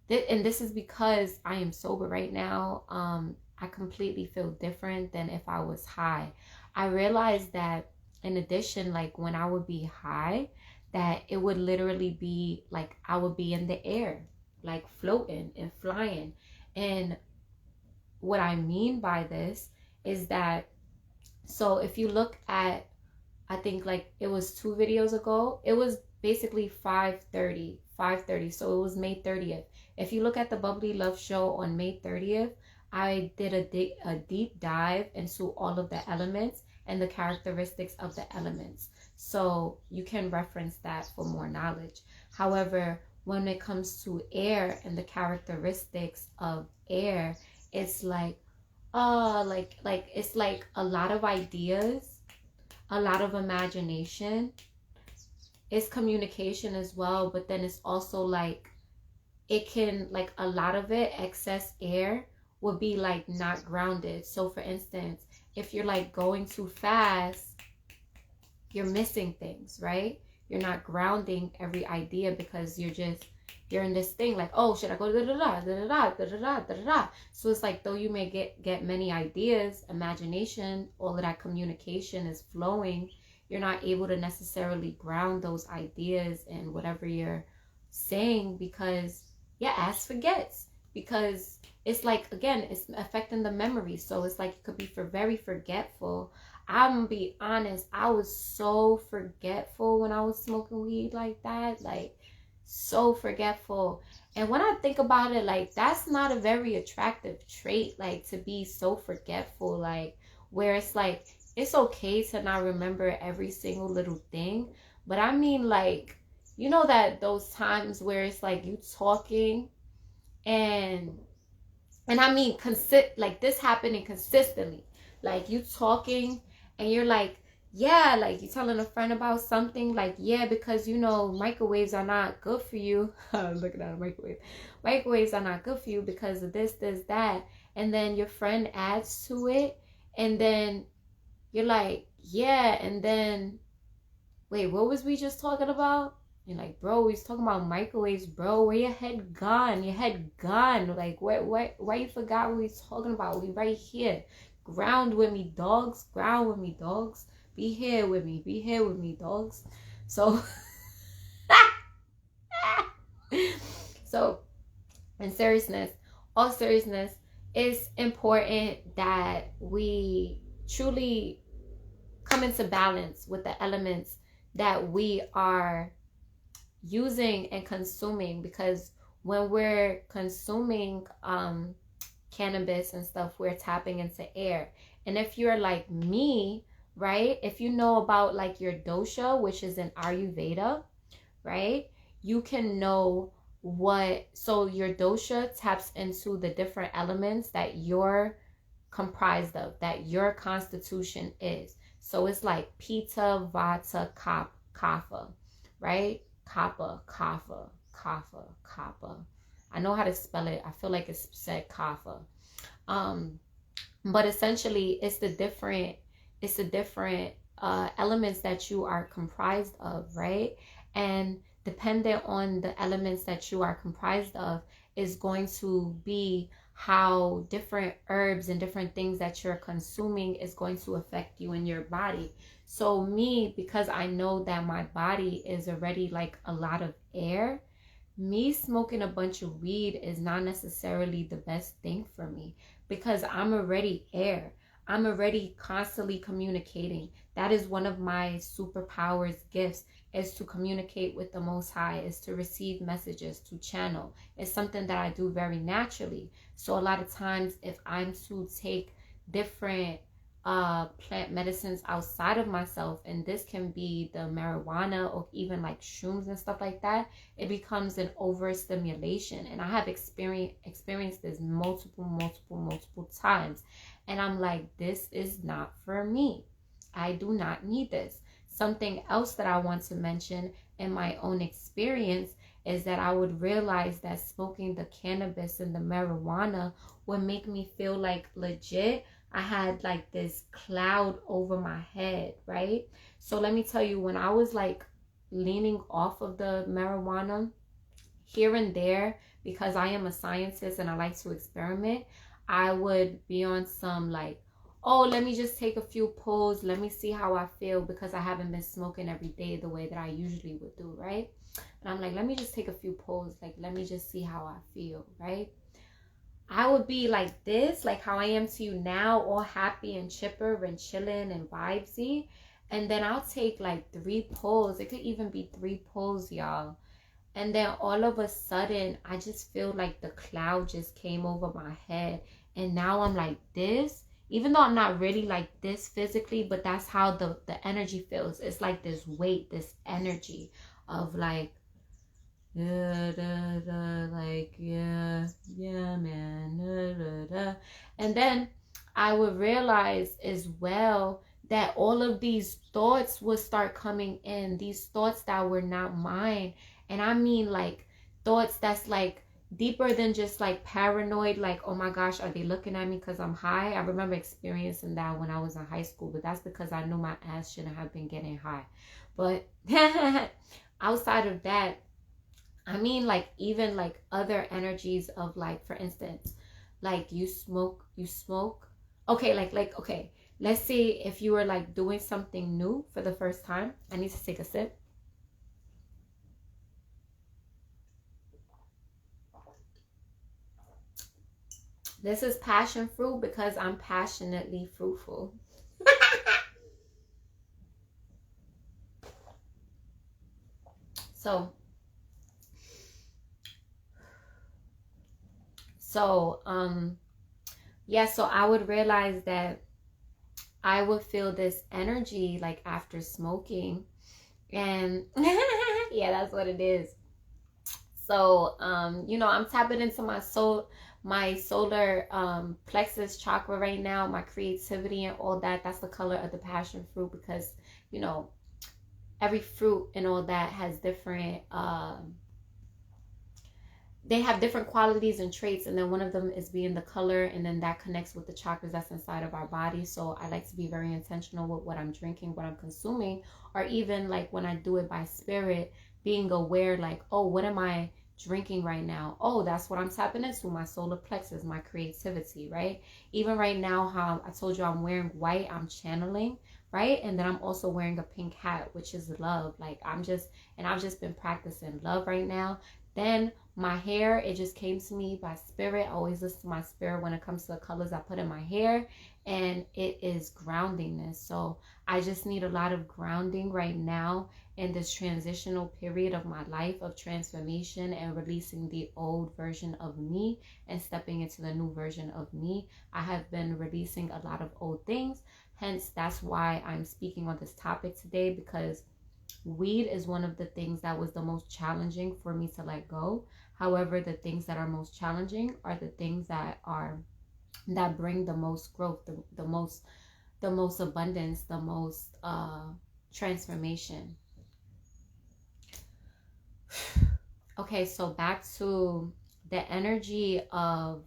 and this is because I am sober right now, I completely feel different than if I was high. I realized that in addition, like when I would be high, that it would literally be like I would be in the air, like floating and flying. And what I mean by this is that, so if you look at I think like it was 2 videos ago. It was basically 5:30. So it was May 30th. If you look at the Bubbly Love Show on May 30th, I did a deep dive into all of the elements and the characteristics of the elements. So you can reference that for more knowledge. However, when it comes to air and the characteristics of air, it's like, it's like a lot of ideas, a lot of imagination. It's communication as well, but then it's also like, it can, like a lot of it, excess air would be like not grounded. So for instance, if you're like going too fast, you're missing things, right? You're not grounding every idea because you're in this thing like, oh, should I go da da da da da da da da da da? So it's like, though you may get many ideas, imagination, all of that communication is flowing, you're not able to necessarily ground those ideas and whatever you're saying, because your ass forgets. Because it's like, again, it's affecting the memory. So it's like, you could be very forgetful. I'm gonna be honest, I was so forgetful when I was smoking weed like that, like so forgetful. And when I think about it, like, that's not a very attractive trait, like to be so forgetful, like where it's like, it's okay to not remember every single little thing, but I mean, like, you know, that those times where it's like you talking and I mean, like this happening consistently, like you talking and you're like, yeah, like you telling a friend about something, like, yeah, because you know microwaves are not good for you. Looking at a microwave, microwaves are not good for you because of this, that, and then your friend adds to it, and then you're like, yeah, and then wait, what was we just talking about? You're like, bro, we was talking about microwaves, bro. Where your head gone? Your head gone. Like, why you forgot what we was talking about? We right here. Ground with me, dogs. Ground with me, dogs. Be here with me. Be here with me, dogs. So, so, in seriousness, all seriousness, it's important that we truly come into balance with the elements that we are using and consuming, because when we're consuming cannabis and stuff, we're tapping into air. And if you're like me, right, if you know about like your dosha, which is in Ayurveda, right, you can know so your dosha taps into the different elements that you're comprised of, that your constitution is. So it's like Pitta, Vata, Kapha, right? Kapha. I know how to spell it. I feel like it's said Kapha. But essentially, it's the different elements that you are comprised of, right? And dependent on the elements that you are comprised of is going to be how different herbs and different things that you're consuming is going to affect you in your body. So me, because I know that my body is already like a lot of air, me smoking a bunch of weed is not necessarily the best thing for me, because I'm already air. I'm already constantly communicating. That is one of my superpowers, gifts, is to communicate with the Most High, is to receive messages, to channel. It's something that I do very naturally. So a lot of times, if I'm to take different plant medicines outside of myself, and this can be the marijuana or even like shrooms and stuff like that, it becomes an overstimulation. And I have experienced this multiple times. And I'm like, this is not for me. I do not need this. Something else that I want to mention in my own experience is that I would realize that smoking the cannabis and the marijuana would make me feel like legit I had like this cloud over my head, right? So let me tell you, when I was like leaning off of the marijuana here and there, because I am a scientist and I like to experiment, I would be on some like, oh, let me just take a few pulls. Let me see how I feel, because I haven't been smoking every day the way that I usually would do, right? And I'm like, let me just take a few pulls. Like, let me just see how I feel, right? I would be like this, like how I am to you now, all happy and chipper and chilling and vibesy. And then I'll take like 3 pulls. It could even be 3 pulls, y'all. And then all of a sudden, I just feel like the cloud just came over my head. And now I'm like this. Even though I'm not really like this physically, but that's how the energy feels. It's like this weight, this energy of like, da, da, da, like, yeah, man. Da, da, da. And then I would realize as well that all of these thoughts would start coming in. These thoughts that were not mine. And I mean like thoughts that's like deeper than just like paranoid, like, oh my gosh, are they looking at me because I'm high? I remember experiencing that when I was in high school, but that's because I knew my ass shouldn't have been getting high. But outside of that, I mean like even like other energies of like, for instance, like you smoke. Okay, okay. Let's say if you were like doing something new for the first time. I need to take a sip. This is passion fruit because I'm passionately fruitful. So, yeah, so I would realize that I would feel this energy like after smoking. And yeah, that's what it is. So, you know, I'm tapping into my solar plexus chakra right now, my creativity and all that. That's the color of the passion fruit because, you know, every fruit and all that has different they have different qualities and traits, and then one of them is being the color, and then that connects with the chakras that's inside of our body. So I like to be very intentional with what I'm drinking, what I'm consuming, or even like when I do it by spirit, being aware like, oh, what am I drinking right now? Oh, that's what I'm tapping into, my solar plexus, my creativity, right? Even right now, how I told you I'm wearing white, I'm channeling, right? And then I'm also wearing a pink hat, which is love. Like I've just been practicing love right now. Then my hair, it just came to me by spirit. I always listen to my spirit when it comes to the colors I put in my hair, and it is groundingness. So I just need a lot of grounding right now in this transitional period of my life of transformation and releasing the old version of me and stepping into the new version of me. I have been releasing a lot of old things. Hence, that's why I'm speaking on this topic today, because weed is one of the things that was the most challenging for me to let go. However, the things that are most challenging are the things that bring the most growth, the most abundance, the most transformation. Okay, so back to the energy of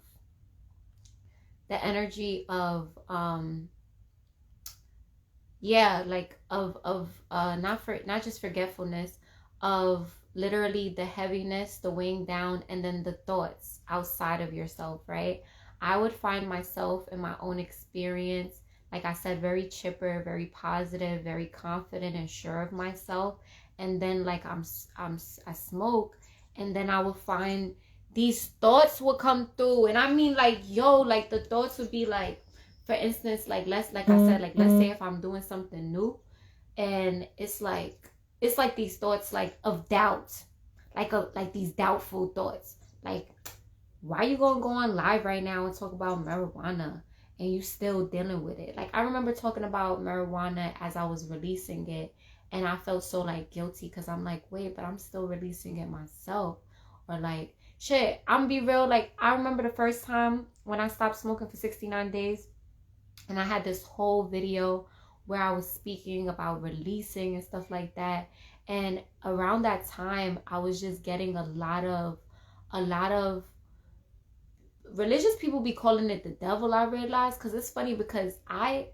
yeah, like of not just forgetfulness, of literally the heaviness, the weighing down, and then the thoughts outside of yourself, right? I would find myself in my own experience, like I said, very chipper, very positive, very confident and sure of myself. And then like I smoke, and then I would find these thoughts would come through, and I mean like, yo, like the thoughts would be like, for instance, like I said, like let's say if I'm doing something new, and it's like these thoughts like of doubt, like these doubtful thoughts, like, why you gonna go on live right now and talk about marijuana and you still dealing with it? Like I remember talking about marijuana as I was releasing it, and I felt so like guilty because I'm like, wait, but I'm still releasing it myself. Or like, shit, I'm be real, like I remember the first time when I stopped smoking for 69 days, and I had this whole video where I was speaking about releasing and stuff like that. And around that time, I was just getting a lot of religious people be calling it the devil, I realized. Because it's funny because I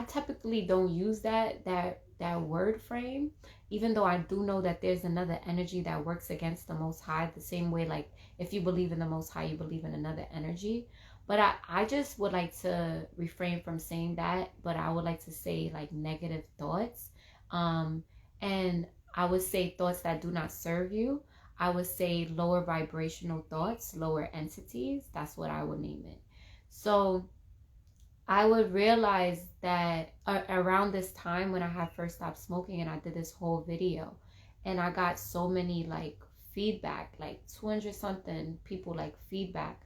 typically don't use that word frame, even though I do know that there's another energy that works against the Most High, the same way like if you believe in the Most High, you believe in another energy. But I just would like to refrain from saying that, but I would like to say like negative thoughts. And I would say thoughts that do not serve you. I would say lower vibrational thoughts, lower entities. That's what I would name it. So I would realize that around this time when I had first stopped smoking and I did this whole video, and I got so many like feedback, like 200 something people like feedback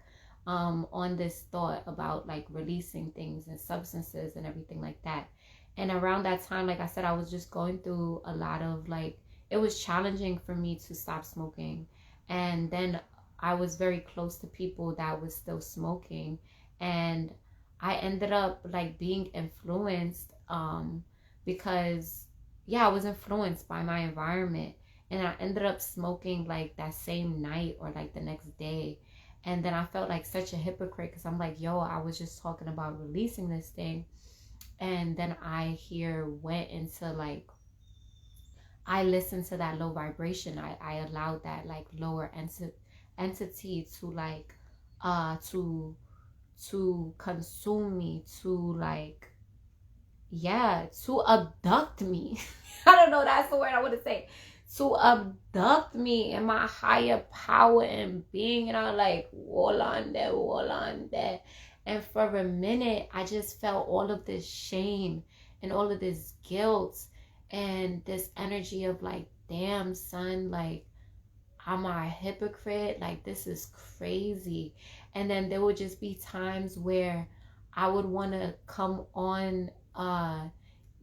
on this thought about like releasing things and substances and everything like that. And around that time, like I said, I was just going through a lot of like, it was challenging for me to stop smoking. And then I was very close to people that was still smoking. And I ended up like being influenced because yeah, I was influenced by my environment, and I ended up smoking like that same night or like the next day. And then I felt like such a hypocrite because I'm like, yo, I was just talking about releasing this thing. And then I here went into like, I listened to that low vibration. I allowed that like lower entity to like to consume me, to like, yeah, to abduct me. I don't know, that's the word I want to say. To abduct me and my higher power and being, and I'm like, wall on there, wall on there. And for a minute, I just felt all of this shame and all of this guilt and this energy of like, damn, son, like, am I a hypocrite? Like, this is crazy. And then there would just be times where I would want to come on,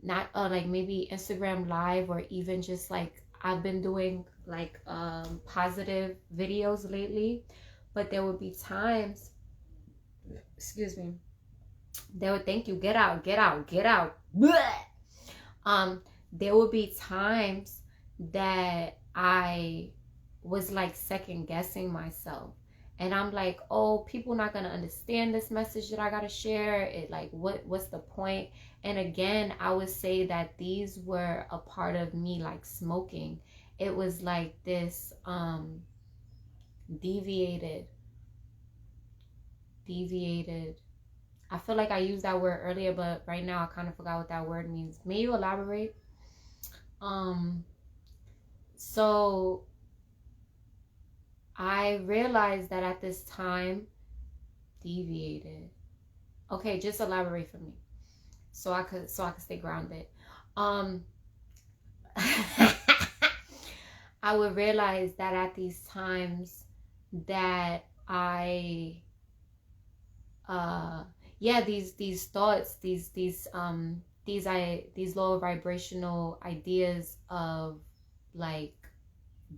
not like maybe Instagram live, or even just like I've been doing like positive videos lately. But there would be times, excuse me, they would, thank you, get out, get out, get out. There would be times that I was like second guessing myself, and I'm like, oh, people not gonna understand this message that I gotta share it, like what's the point? And again, I would say that these were a part of me, like smoking. It was like this deviated I feel like I used that word earlier, but right now I kind of forgot what that word means. May you elaborate? So I realized that at this time, deviated. Okay, just elaborate for me, so I could stay grounded. I would realize that at these times that I these thoughts, these lower vibrational ideas of like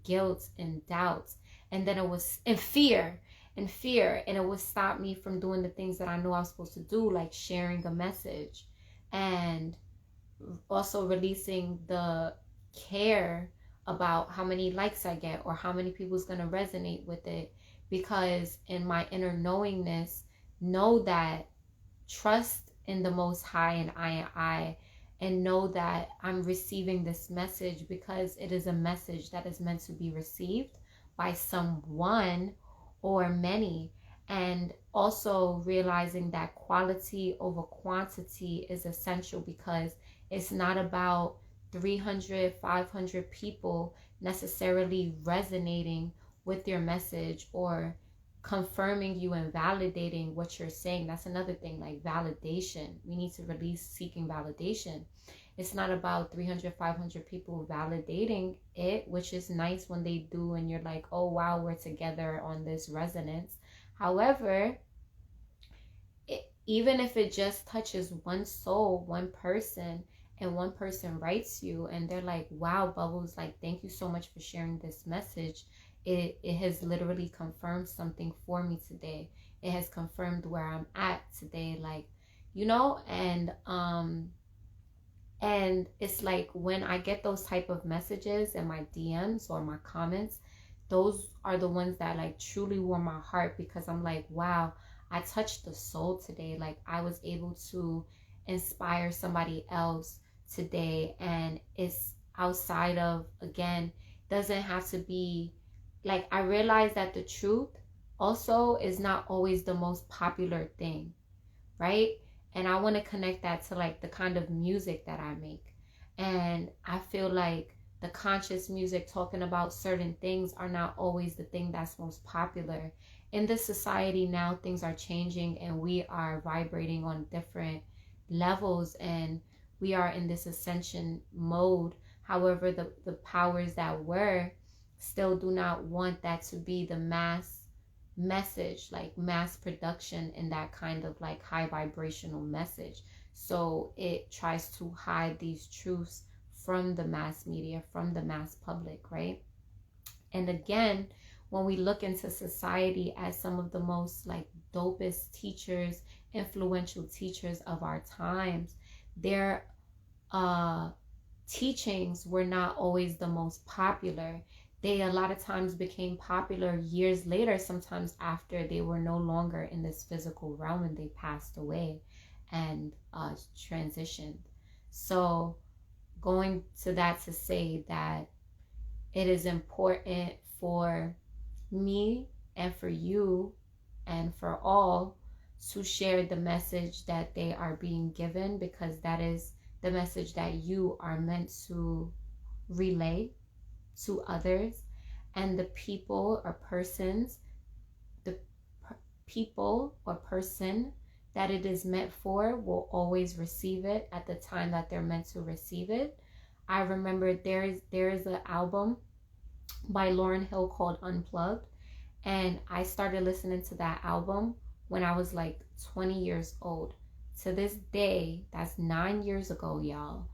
guilt and doubts, and then it was and fear, and it would stop me from doing the things that I know I was supposed to do, like sharing a message, and also releasing the care about how many likes I get or how many people's gonna resonate with it. Because in my inner knowingness, know that, trust in the Most High and I, and know that I'm receiving this message because it is a message that is meant to be received by someone or many. And also realizing that quality over quantity is essential, because it's not about 300, 500 people necessarily resonating with your message or confirming you and validating what you're saying. That's another thing, like validation. We need to release seeking validation. It's not about 300, 500 people validating it, which is nice when they do and you're like, oh wow, we're together on this resonance. However, even if it just touches one soul, one person, and one person writes you and they're like, wow, Bubbles, like, thank you so much for sharing this message. It has literally confirmed something for me today. It has confirmed where I'm at today, like, you know. And it's like when I get those type of messages in my DMs or my comments, those are the ones that like truly warm my heart, because I'm like, wow, I touched the soul today. Like, I was able to inspire somebody else today. And it's outside of, again, doesn't have to be like, I realize that the truth also is not always the most popular thing, right? And I want to connect that to like the kind of music that I make. And I feel like the conscious music talking about certain things are not always the thing that's most popular. in this society now, things are changing and we are vibrating on different levels, and we are in this ascension mode. However, the powers that were still do not want that to be the mass message, like mass production in that kind of like high vibrational message. So it tries to hide these truths from the mass media, from the mass public, right? And again, when we look into society as some of the most like dopest teachers, influential teachers of our times, their teachings were not always the most popular. They a lot of times became popular years later, sometimes after they were no longer in this physical realm and they passed away and transitioned. So going to that to say that it is important for me and for you and for all to share the message that they are being given, because that is the message that you are meant to relay to others. And the people or persons, the people or person that it is meant for will always receive it at the time that they're meant to receive it. I remember there is an album by Lauryn Hill called Unplugged, and I started listening to that album when I was like 20 years old. To this day, that's 9 years ago, y'all.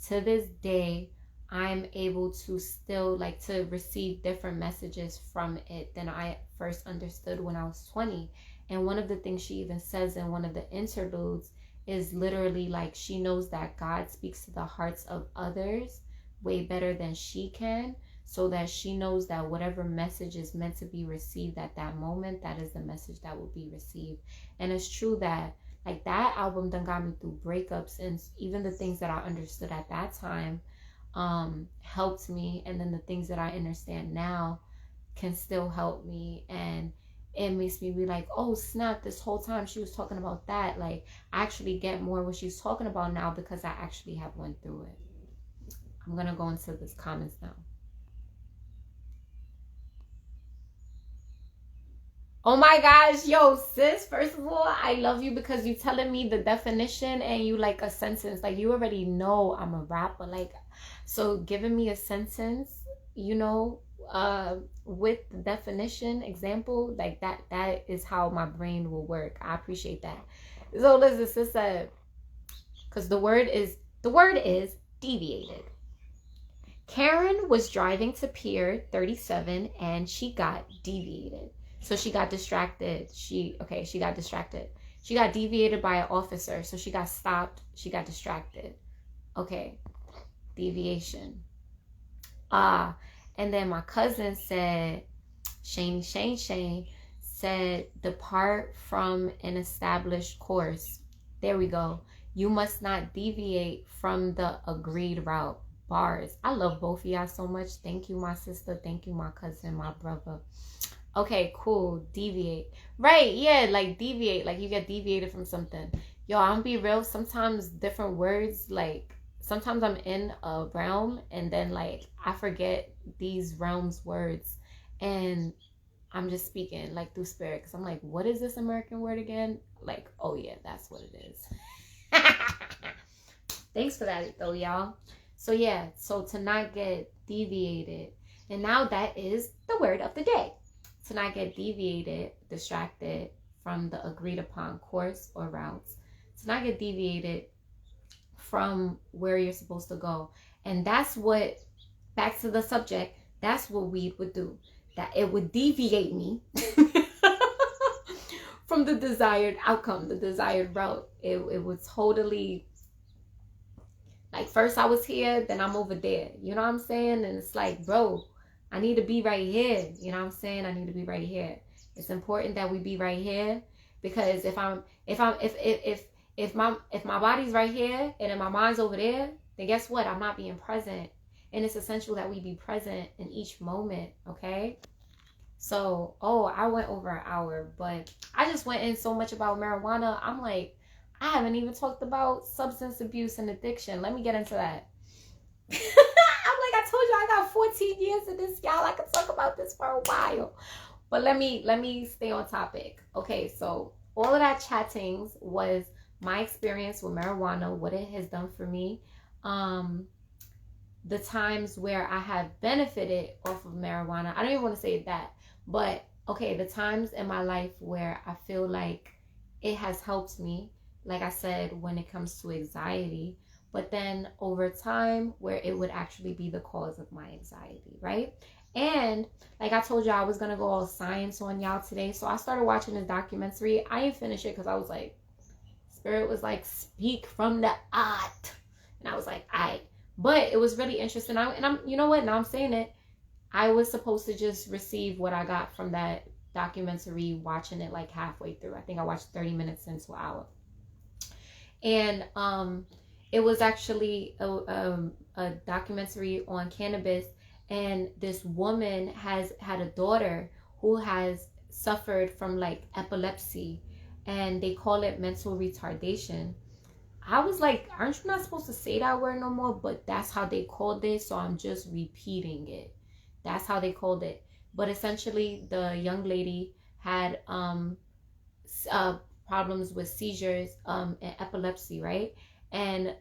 To this day, I'm able to still like to receive different messages from it than I first understood when I was 20. And one of the things she even says in one of the interludes is literally like she knows that God speaks to the hearts of others way better than she can, so that she knows that whatever message is meant to be received at that moment, that is the message that will be received. And it's true that like that album done got me through breakups, and even the things that I understood at that time helped me, and then the things that I understand now can still help me. And it makes me be like, oh snap, this whole time she was talking about that. Like I actually get more what she's talking about now because I actually have went through it. I'm gonna go into this comments now. Oh my gosh, yo, sis, first of all, I love you because you telling me the definition and you like a sentence. Like you already know I'm a rapper. Like, so giving me a sentence, you know, with the definition, example, like that is how my brain will work. I appreciate that. So listen, sis said, because the word is deviated. Karen was driving to Pier 37 and she got deviated. So she got distracted. She got distracted. She got deviated by an officer. So she got stopped. She got distracted. Okay. Deviation. And then my cousin said, Shane said, depart from an established course. There we go. You must not deviate from the agreed route. Bars. I love both of y'all so much. Thank you, my sister. Thank you, my cousin, my brother. Okay, cool. Deviate. Right, yeah, like deviate. Like you get deviated from something. Yo, I'm gonna be real. Sometimes different words, like sometimes I'm in a realm and then like I forget these realms words and I'm just speaking like through spirit, because I'm like, what is this American word again? Like, oh yeah, that's what it is. Thanks for that though, y'all. So yeah, so to not get deviated. And now that is the word of the day. To not get deviated, distracted from the agreed upon course or routes. To not get deviated from where you're supposed to go. And that's what, back to the subject, that's what weed would do. That it would deviate me from the desired outcome, the desired route. It would totally, like first I was here, then I'm over there. You know what I'm saying? And it's like, bro, I need to be right here. You know what I'm saying? I need to be right here. It's important that we be right here, because if my body's right here and then my mind's over there, then guess what? I'm not being present. And it's essential that we be present in each moment, okay? So, I went over an hour, but I just went in so much about marijuana. I'm like, I haven't even talked about substance abuse and addiction. Let me get into that. I told you I got 14 years of this, y'all. I could talk about this for a while. But let me stay on topic. Okay, so all of that chattings was my experience with marijuana, what it has done for me. The times where I have benefited off of marijuana. I don't even want to say that, but okay, the times in my life where I feel like it has helped me, like I said, when it comes to anxiety, but then over time where it would actually be the cause of my anxiety, right? And like I told you, I was gonna go all science on y'all today, so I started watching this documentary. I didn't finish it because I was like, Spirit was like, speak from the art, and I was like, but it was really interesting. I'm, you know what? Now I'm saying it. I was supposed to just receive what I got from that documentary, watching it like halfway through. I think I watched 30 minutes into an hour. And it was actually a documentary on cannabis. And this woman has had a daughter who has suffered from like epilepsy, and they call it mental retardation. I was like, aren't you not supposed to say that word no more? But that's how they called it, so I'm just repeating it. That's how they called it. But essentially, the young lady had problems with seizures and epilepsy, right? And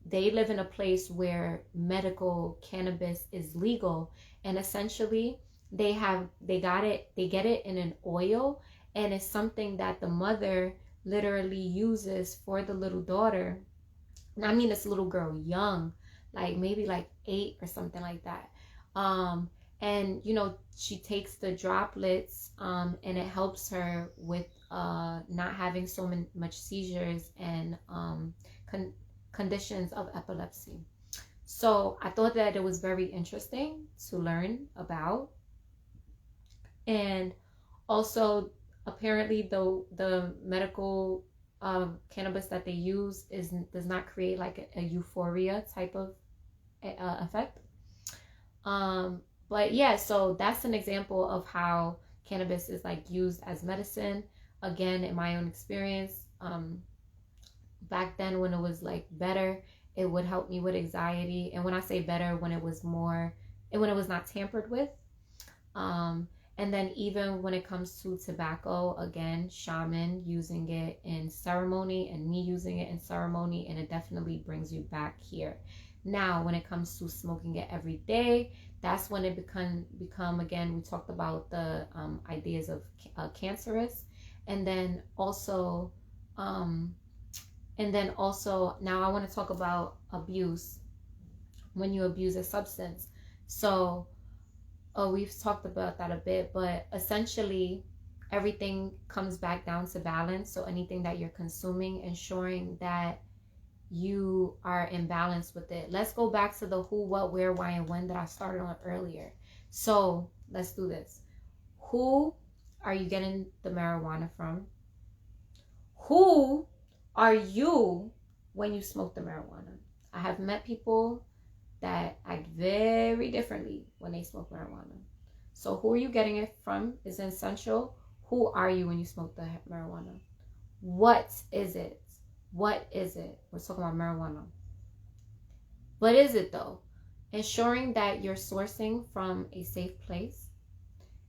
they live in a place where medical cannabis is legal, and essentially they get it in an oil, and it's something that the mother literally uses for the little daughter. And I mean, this little girl, young, like maybe like 8 or something like that. And you know, she takes the droplets, and it helps her with not having so much seizures and conditions of epilepsy. So I thought that it was very interesting to learn about. And also, apparently the medical cannabis that they use does not create like a euphoria type of effect. But yeah, so that's an example of how cannabis is like used as medicine. Again, in my own experience, back then when it was like better, it would help me with anxiety. And when I say better, when it was not tampered with. And then even when it comes to tobacco, again, shaman using it in ceremony and me using it in ceremony, and it definitely brings you back here. Now, when it comes to smoking it every day, that's when it become again, we talked about the ideas of cancerous. And then also now I want to talk about abuse, when you abuse a substance. So we've talked about that a bit, but essentially everything comes back down to balance. So anything that you're consuming, ensuring that you are in balance with it. Let's go back to the who, what, where, why, and when that I started on earlier. So let's do this. Who are you getting the marijuana from? Who are you when you smoke the marijuana? I have met people that act very differently when they smoke marijuana. So who are you getting it from is essential. Who are you when you smoke the marijuana? What is it? What is it? We're talking about marijuana. What is it though? Ensuring that you're sourcing from a safe place,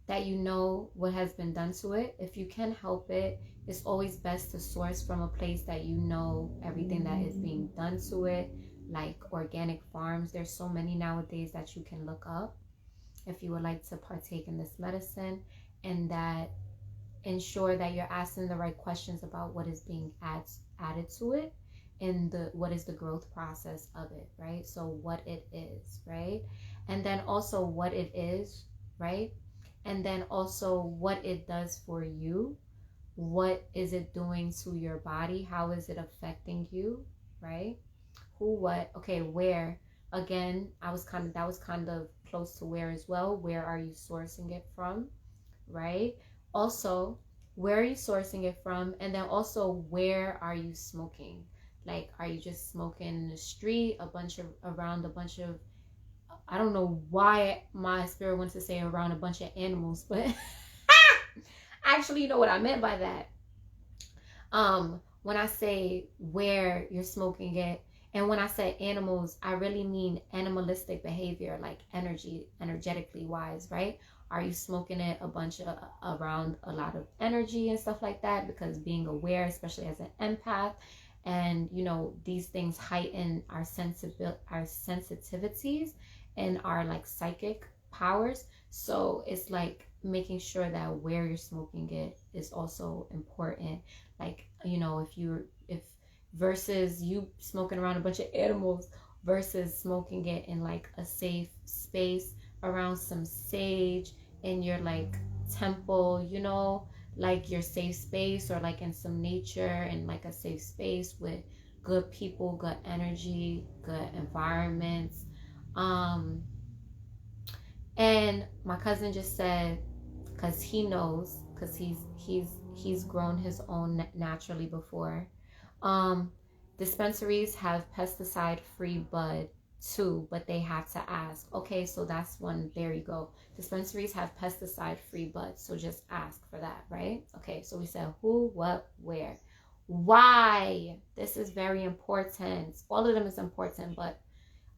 that you know what has been done to it. If you can help it, it's always best to source from a place that you know everything that is being done to it, like organic farms. There's so many nowadays that you can look up if you would like to partake in this medicine, and that ensure that you're asking the right questions about what is being added to it, and what is the growth process of it, right? So what it is, right? And then also what it is, right? And then also what it does for you. What is it doing to your body? How is it affecting you, right? Who, what, okay, where? Again, that was kind of close to where as well. Where are you sourcing it from, right? Also, where are you sourcing it from? And then also, where are you smoking? Like, are you just smoking in the street, around a bunch of, I don't know why my spirit wants to say around a bunch of animals, but actually, you know what I meant by that. When I say where you're smoking it, and when I say animals, I really mean animalistic behavior, like energetically wise, right? Are you smoking it around a lot of energy and stuff like that? Because being aware, especially as an empath, and these things heighten our sensitivities and our like psychic powers. So it's like making sure that where you're smoking it is also important. Like, if versus you smoking around a bunch of animals versus smoking it in like a safe space around some sage in your like temple, like your safe space, or like in some nature and like a safe space with good people, good energy, good environments. And my cousin just said, because he knows, because he's grown his own naturally before. Dispensaries have pesticide free bud too, but they have to ask. Okay, so that's one. There you go. Dispensaries have pesticide free bud, so just ask for that, right? Okay, so we said who, what, where, why. This is very important. All of them is important, but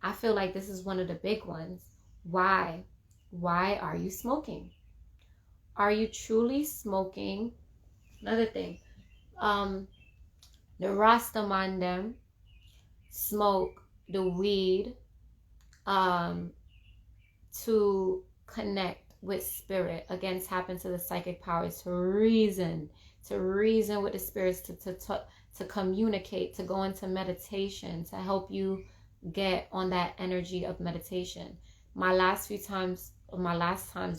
I feel like this is one of the big ones. Why? Why are you smoking? Are you truly smoking? Another thing, the Rastaman them smoke the weed to connect with spirit. Again, tap into the psychic powers, to reason with the spirits, to communicate, to go into meditation, to help you get on that energy of meditation. My last times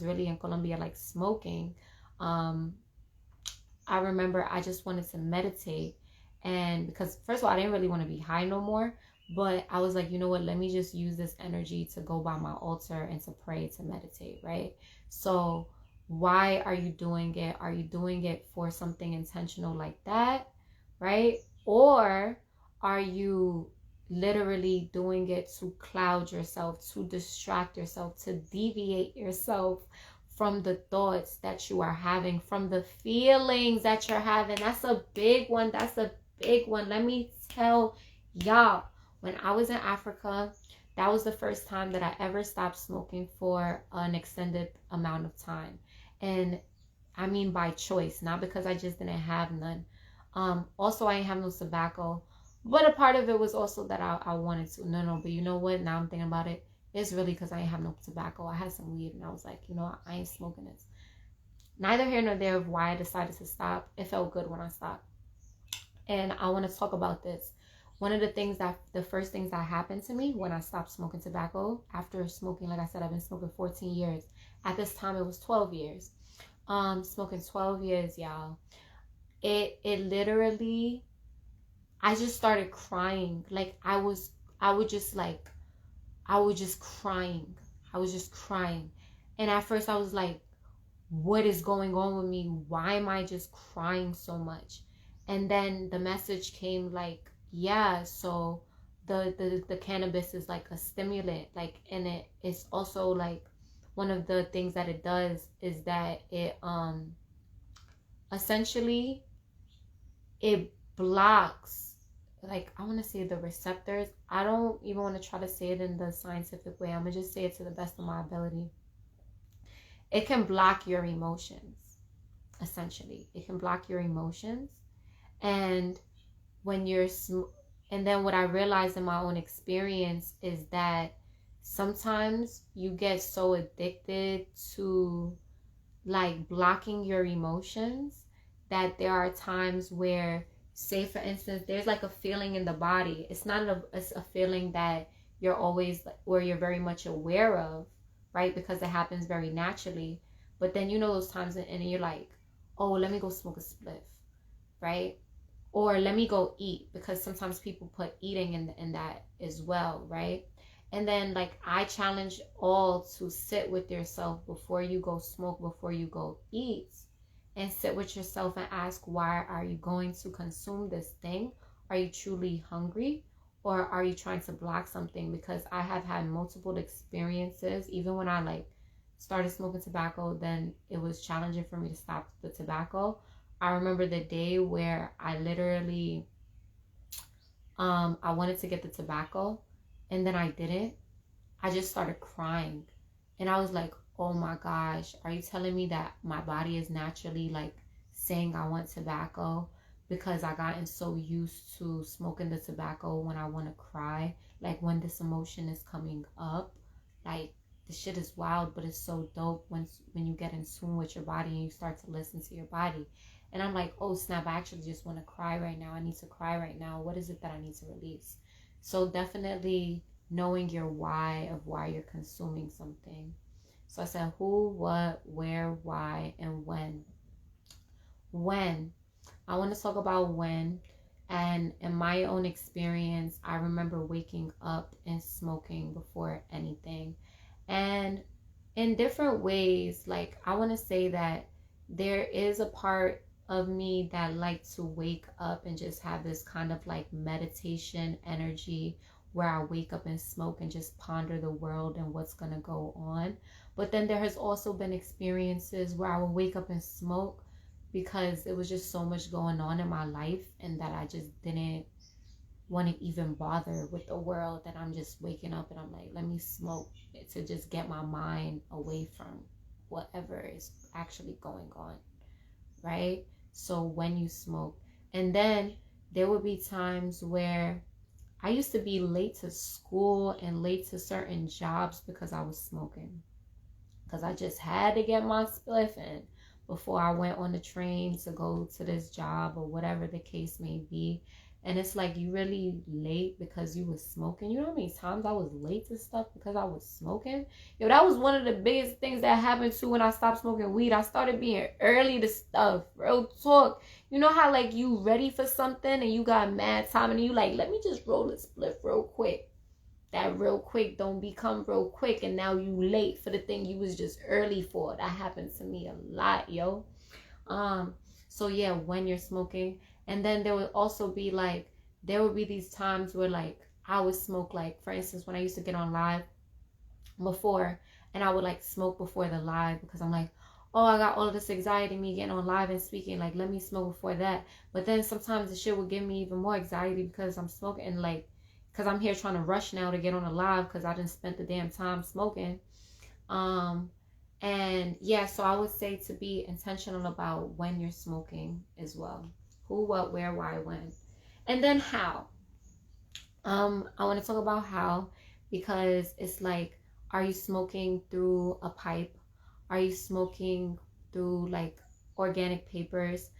really in Colombia, like smoking, I remember I just wanted to meditate. And because first of all, I didn't really want to be high no more, but I was like, you know what, let me just use this energy to go by my altar and to pray, to meditate, right? So why are you doing it? Are you doing it for something intentional like that, right? Or are you literally doing it to cloud yourself, to distract yourself, to deviate yourself from the thoughts that you are having, from the feelings that you're having? That's a big one. Let me tell y'all, when I was in Africa, that was the first time that I ever stopped smoking for an extended amount of time. And I mean by choice, not because I just didn't have none. Also, I didn't have no tobacco. But a part of it was also that I wanted to. No, but you know what? Now I'm thinking about it. It's really because I didn't have no tobacco. I had some weed and I was like, I ain't smoking this. Neither here nor there of why I decided to stop. It felt good when I stopped. And I want to talk about this. One of the first things that happened to me when I stopped smoking tobacco, after smoking, like I said, I've been smoking 14 years. At this time, it was 12 years. Smoking 12 years, y'all. It literally, I just started crying. Like I was just crying. I was just crying. And at first I was like, what is going on with me? Why am I just crying so much? And then the message came like, yeah, so the cannabis is like a stimulant, like, and it's also like one of the things that it does is that it essentially it blocks, like, I want to say the receptors. I don't even want to try to say it in the scientific way. I'm gonna just say it to the best of my ability. It can block your emotions. Essentially, it can block your emotions. And when and then what I realized in my own experience is that sometimes you get so addicted to like blocking your emotions that there are times where, say for instance, there's like a feeling in the body. It's not it's a feeling that you're always, or you're very much aware of, right? Because it happens very naturally. But then those times and you're like, oh, let me go smoke a spliff, right? Or let me go eat, because sometimes people put eating in that as well, right? And then like I challenge all to sit with yourself before you go smoke, before you go eat, and sit with yourself and ask, why are you going to consume this thing? Are you truly hungry, or are you trying to block something? Because I have had multiple experiences. Even when I like started smoking tobacco, then it was challenging for me to stop the tobacco. I remember the day where I literally I wanted to get the tobacco and then I didn't. I just started crying. And I was like, oh my gosh, are you telling me that my body is naturally like saying I want tobacco because I gotten so used to smoking the tobacco when I want to cry, like when this emotion is coming up. Like, the shit is wild, but it's so dope when you get in tune with your body and you start to listen to your body. And I'm like, oh snap, I actually just want to cry right now. I need to cry right now. What is it that I need to release? So definitely knowing your why of why you're consuming something. So I said who, what, where, why, and when. When. I want to talk about when. And in my own experience, I remember waking up and smoking before anything. And in different ways, like, I want to say that there is a part of me that like to wake up and just have this kind of like meditation energy where I wake up and smoke and just ponder the world and what's going to go on. But then there has also been experiences where I will wake up and smoke because it was just so much going on in my life and that I just didn't want to even bother with the world, that I'm just waking up and I'm like, let me smoke to just get my mind away from whatever is actually going on, right? So when you smoke, and then there would be times where I used to be late to school and late to certain jobs because I was smoking, because I just had to get my spliff in before I went on the train to go to this job or whatever the case may be. And it's like, you really late because you was smoking. You know how many times I was late to stuff because I was smoking? Yo, that was one of the biggest things that happened too when I stopped smoking weed. I started being early to stuff. Real talk. You know how like you ready for something and you got mad time and you like, let me just roll a split real quick. That real quick don't become real quick, and now you late for the thing you was just early for. That happened to me a lot, yo. So yeah, when you're smoking. And then there would also be like, there would be these times where like I would smoke, like for instance when I used to get on live before, and I would like smoke before the live because I'm like, oh, I got all of this anxiety me getting on live and speaking, like let me smoke before that. But then sometimes the shit would give me even more anxiety because I'm smoking and like, because I'm here trying to rush now to get on a live because I didn't spend the damn time smoking. And yeah, so I would say to be intentional about when you're smoking as well. Who, what, where, why, when. And then how. I want to talk about how, because it's like, are you smoking through a pipe? Are you smoking through like organic papers?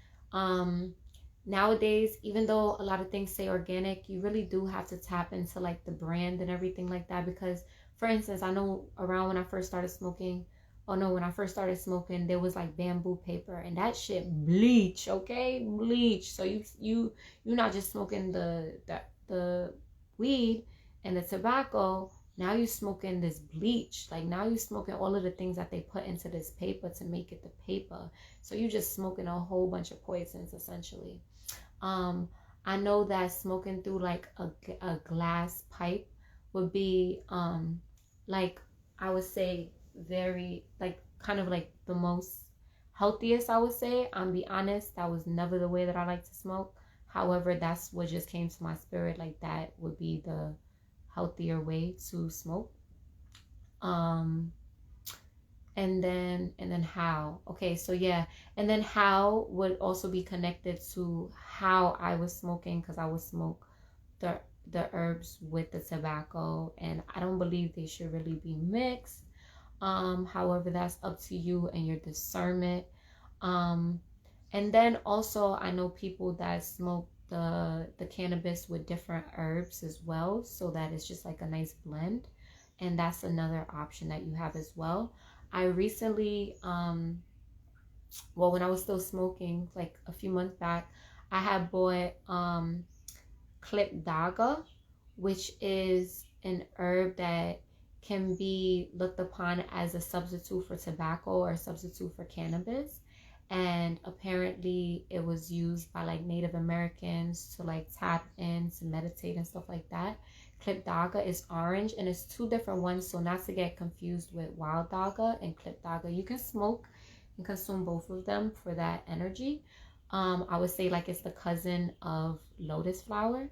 Nowadays, even though a lot of things say organic, you really do have to tap into like the brand and everything like that. Because for instance, I know around when I first started smoking, when I first started smoking, there was like bamboo paper, and that shit bleach, okay? Bleach. So you're not just smoking the weed and the tobacco. Now you're smoking this bleach. Like now you're smoking all of the things that they put into this paper to make it the paper. So you're just smoking a whole bunch of poisons essentially. I know that smoking through like a glass pipe would be like, I would say very like kind of like the most healthiest, I would say. I'm be honest, that was never the way that I like to smoke. However, that's what just came to my spirit, like that would be the healthier way to smoke. And then how. Okay, so yeah, and then how would also be connected to how I was smoking, because I would smoke the herbs with the tobacco, and I don't believe they should really be mixed. However, that's up to you and your discernment. And then also I know people that smoke the cannabis with different herbs as well, so that it's just like a nice blend, and that's another option that you have as well. I recently when I was still smoking, like a few months back, I had bought clip daga, which is an herb that can be looked upon as a substitute for tobacco or a substitute for cannabis. And apparently it was used by like Native Americans to like tap in, to meditate and stuff like that. Clip daga is orange, and it's two different ones, so not to get confused with wild daga and clip daga. You can smoke and consume both of them for that energy. I would say like it's the cousin of lotus flower.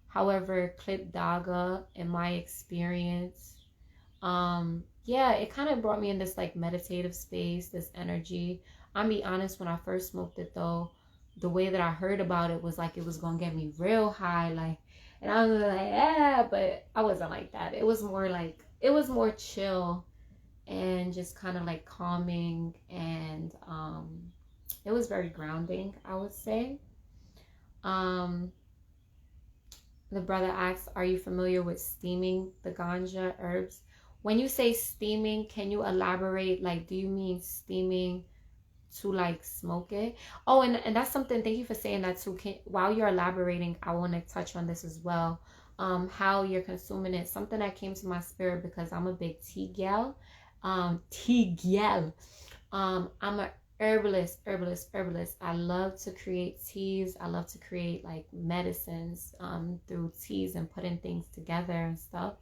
However, clip daga, in my experience, yeah, it kind of brought me in this like meditative space, this energy. I'll be honest, when I first smoked it though, the way that I heard about it was like it was gonna get me real high, like, and I was like, yeah, but I wasn't like that. It was more like, it was more chill and just kind of like calming, and it was very grounding, I would say. Um, the brother asks, are you familiar with steaming the ganja herbs? When you say steaming, can you elaborate? Like, do you mean steaming to like smoke it? Oh, and that's something, thank you for saying that too. While you're elaborating, I want to touch on this as well. How you're consuming it. Something that came to my spirit because I'm a big tea gal. Tea gal. I'm a herbalist. I love to create teas. I love to create like medicines through teas and putting things together and stuff.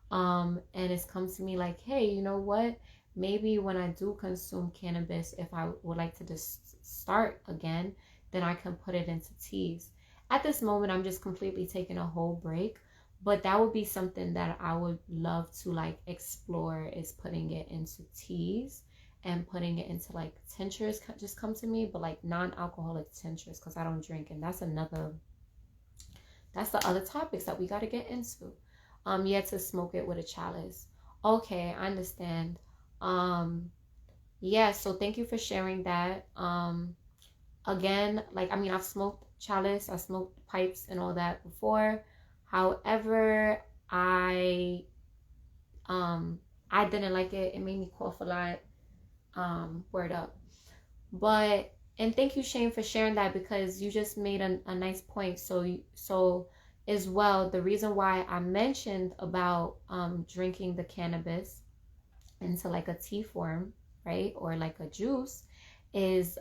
And it's come to me like, hey, you know what? Maybe when I do consume cannabis, if I would like to just start again, then I can put it into teas. At this moment, I'm just completely taking a whole break, but that would be something that I would love to like explore, is putting it into teas and putting it into like tinctures. Just come to me, but like non-alcoholic tinctures, because I don't drink, and that's the other topics that we got to get into. You had to smoke it with a chalice. Okay, I understand. Yeah, so thank you for sharing that. Again, like, I mean, I've smoked chalice, I smoked pipes and all that before. However, I didn't like it. It made me cough a lot. Word up. But, and thank you, Shane, for sharing that, because you just made a nice point. So as well, the reason why I mentioned about drinking the cannabis into like a tea form, right, or like a juice, is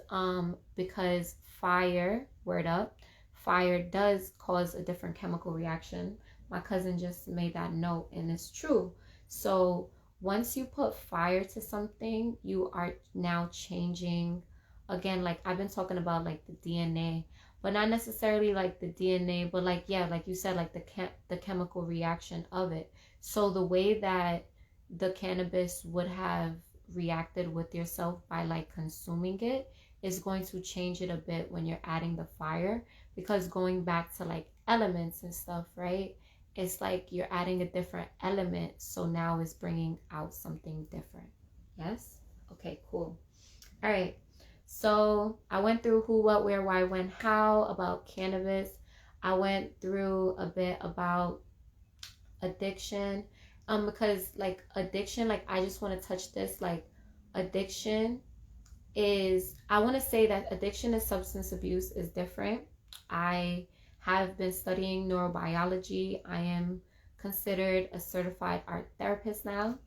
because fire, word up, fire does cause a different chemical reaction. My cousin just made that note, and it's true. So once you put fire to something, you are now changing. Again, like I've been talking about like the DNA, but not necessarily like the DNA, but like, yeah, like you said, like the chemical reaction of it. So the way that the cannabis would have reacted with yourself by like consuming it is going to change it a bit when you're adding the fire, because going back to like elements and stuff, right, it's like you're adding a different element, so now it's bringing out something different. Yes. Okay, cool. All right, so I went through who, what, where, why, when, how about cannabis. I went through a bit about addiction, because like addiction, like I just want to touch this, like addiction is, I want to say that addiction and substance abuse is different. I have been studying neurobiology. I am considered a certified art therapist now,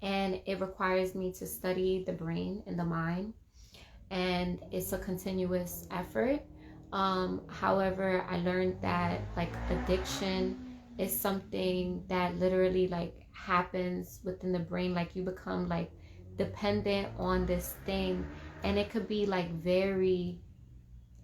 and it requires me to study the brain and the mind, and it's a continuous effort. However, I learned that like addiction is something that literally like happens within the brain. Like you become like dependent on this thing, and it could be like very,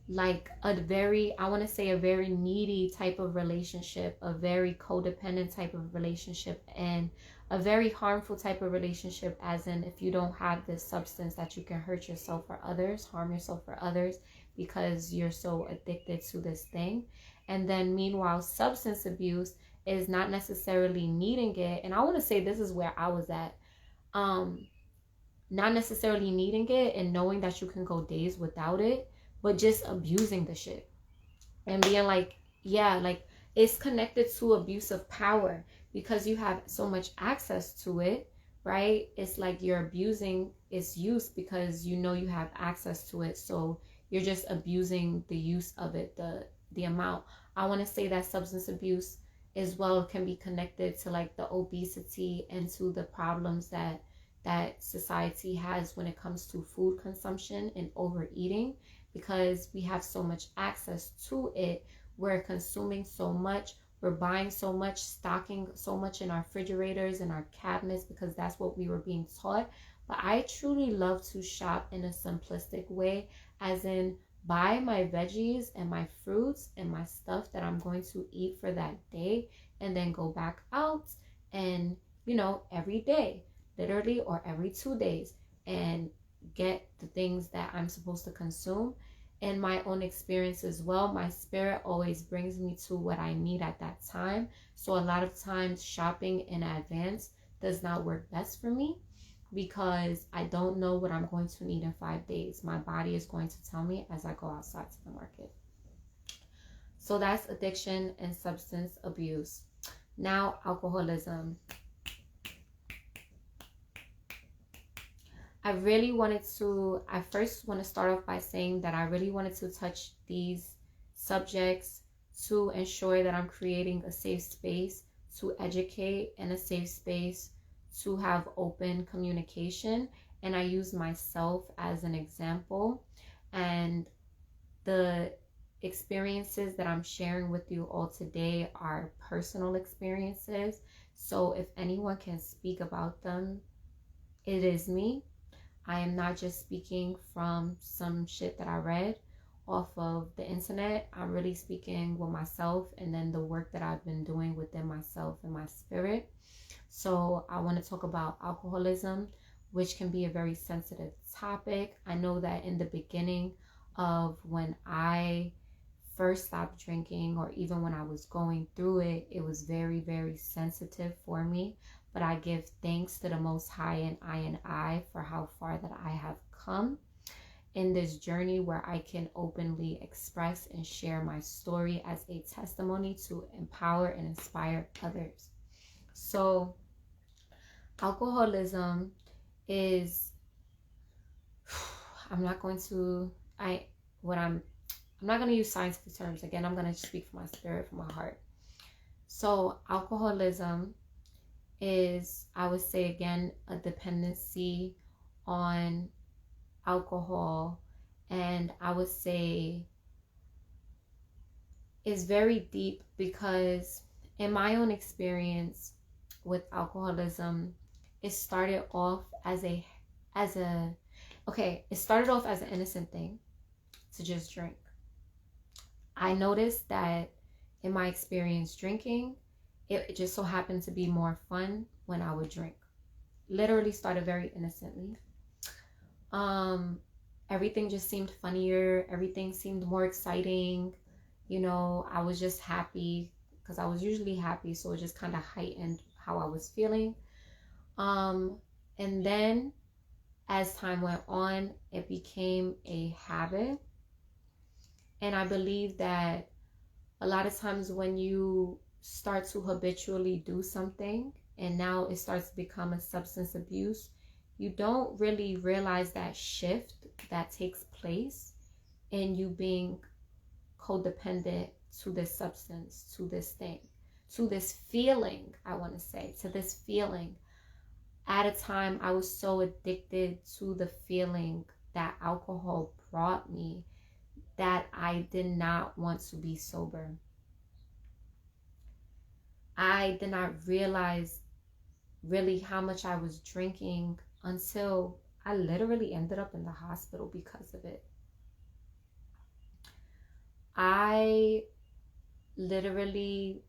like a very, I want to say a very needy type of relationship, a very codependent type of relationship, and a very harmful type of relationship, as in if you don't have this substance, that you can hurt yourself or others, harm yourself or others, because you're so addicted to this thing. And then meanwhile, substance abuse is not necessarily needing it, and I want to say this is where I was at, not necessarily needing it and knowing that you can go days without it, but just abusing the shit and being like, yeah, like it's connected to abuse of power, because you have so much access to it, right? It's like you're abusing its use because you know you have access to it, so you're just abusing the use of it, the amount. I want to say that substance abuse as well can be connected to like the obesity and to the problems that society has when it comes to food consumption and overeating, because we have so much access to it. We're consuming so much, we're buying so much, stocking so much in our refrigerators and our cabinets, because that's what we were being taught. But I truly love to shop in a simplistic way, as in buy my veggies and my fruits and my stuff that I'm going to eat for that day, and then go back out and, every day. literally, or every 2 days, and get the things that I'm supposed to consume. In my own experience as well, my spirit always brings me to what I need at that time. So a lot of times shopping in advance does not work best for me, because I don't know what I'm going to need in 5 days. My body is going to tell me as I go outside to the market. So that's addiction and substance abuse. Now, alcoholism. I first want to start off by saying that I really wanted to touch these subjects to ensure that I'm creating a safe space to educate, and a safe space to have open communication. And I use myself as an example. And the experiences that I'm sharing with you all today are personal experiences. So if anyone can speak about them, it is me. I am not just speaking from some shit that I read off of the internet. I'm really speaking with myself, and then the work that I've been doing within myself and my spirit. So I want to talk about alcoholism, which can be a very sensitive topic. I know that in the beginning of when I first stopped drinking, or even when I was going through it, it was very, very sensitive for me. But I give thanks to the Most High and I for how far that I have come in this journey, where I can openly express and share my story as a testimony to empower and inspire others. So alcoholism is, I'm not going to use scientific terms. Again, I'm going to speak from my spirit, from my heart. So alcoholism is, I would say again, a dependency on alcohol. And I would say is very deep, because in my own experience with alcoholism, it started off as an innocent thing to just drink. I noticed that in my experience drinking, it just so happened to be more fun when I would drink. Literally started very innocently. Everything just seemed funnier. Everything seemed more exciting. You know, I was just happy, because I was usually happy. So it just kind of heightened how I was feeling. And then as time went on, it became a habit. And I believe that a lot of times when you start to habitually do something, and now it starts to become a substance abuse, you don't really realize that shift that takes place in you being codependent to this substance, to this thing, to this feeling, to this feeling. At a time, I was so addicted to the feeling that alcohol brought me that I did not want to be sober. I did not realize really how much I was drinking until I literally ended up in the hospital because of it. I literally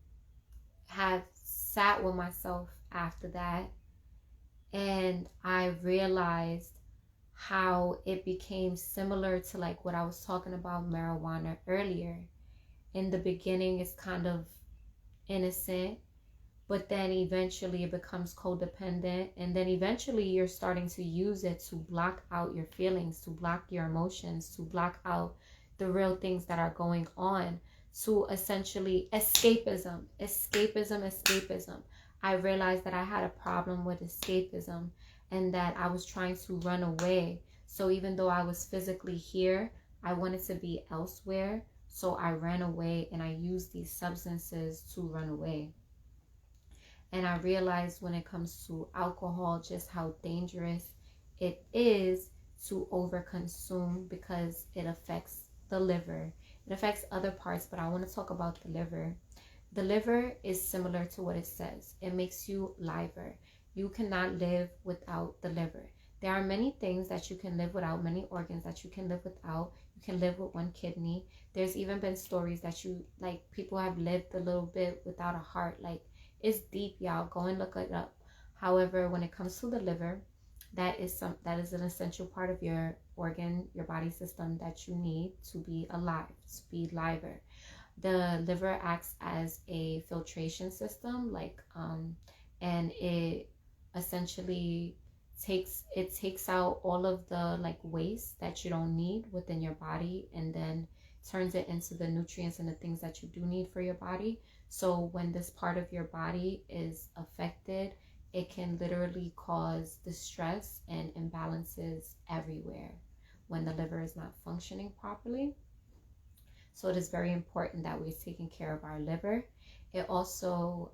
have sat with myself after that, and I realized how it became similar to like what I was talking about marijuana earlier. In the beginning, it's kind of innocent, but then eventually it becomes codependent, and then eventually you're starting to use it to block out your feelings, to block your emotions, to block out the real things that are going on, to essentially escapism. I realized that I had a problem with escapism, and that I was trying to run away. So even though I was physically here, I wanted to be elsewhere. So I ran away, and I used these substances to run away. And I realized when it comes to alcohol, just how dangerous it is to overconsume, because it affects the liver. It affects other parts, but I want to talk about the liver. The liver is similar to what it says. It makes you liver. You cannot live without the liver. There are many things that you can live without, many organs that you can live without. You can live with one kidney. There's even been stories that people have lived a little bit without a heart. Like, it's deep, y'all. Go and look it up. However, when it comes to the liver, that is an essential part of your organ, your body system that you need to be alive, to be liver. The liver acts as a filtration system, and it essentially takes out all of the like waste that you don't need within your body, and then turns it into the nutrients and the things that you do need for your body. So when this part of your body is affected, it can literally cause distress and imbalances everywhere when the liver is not functioning properly. So it is very important that we're taking care of our liver. It also,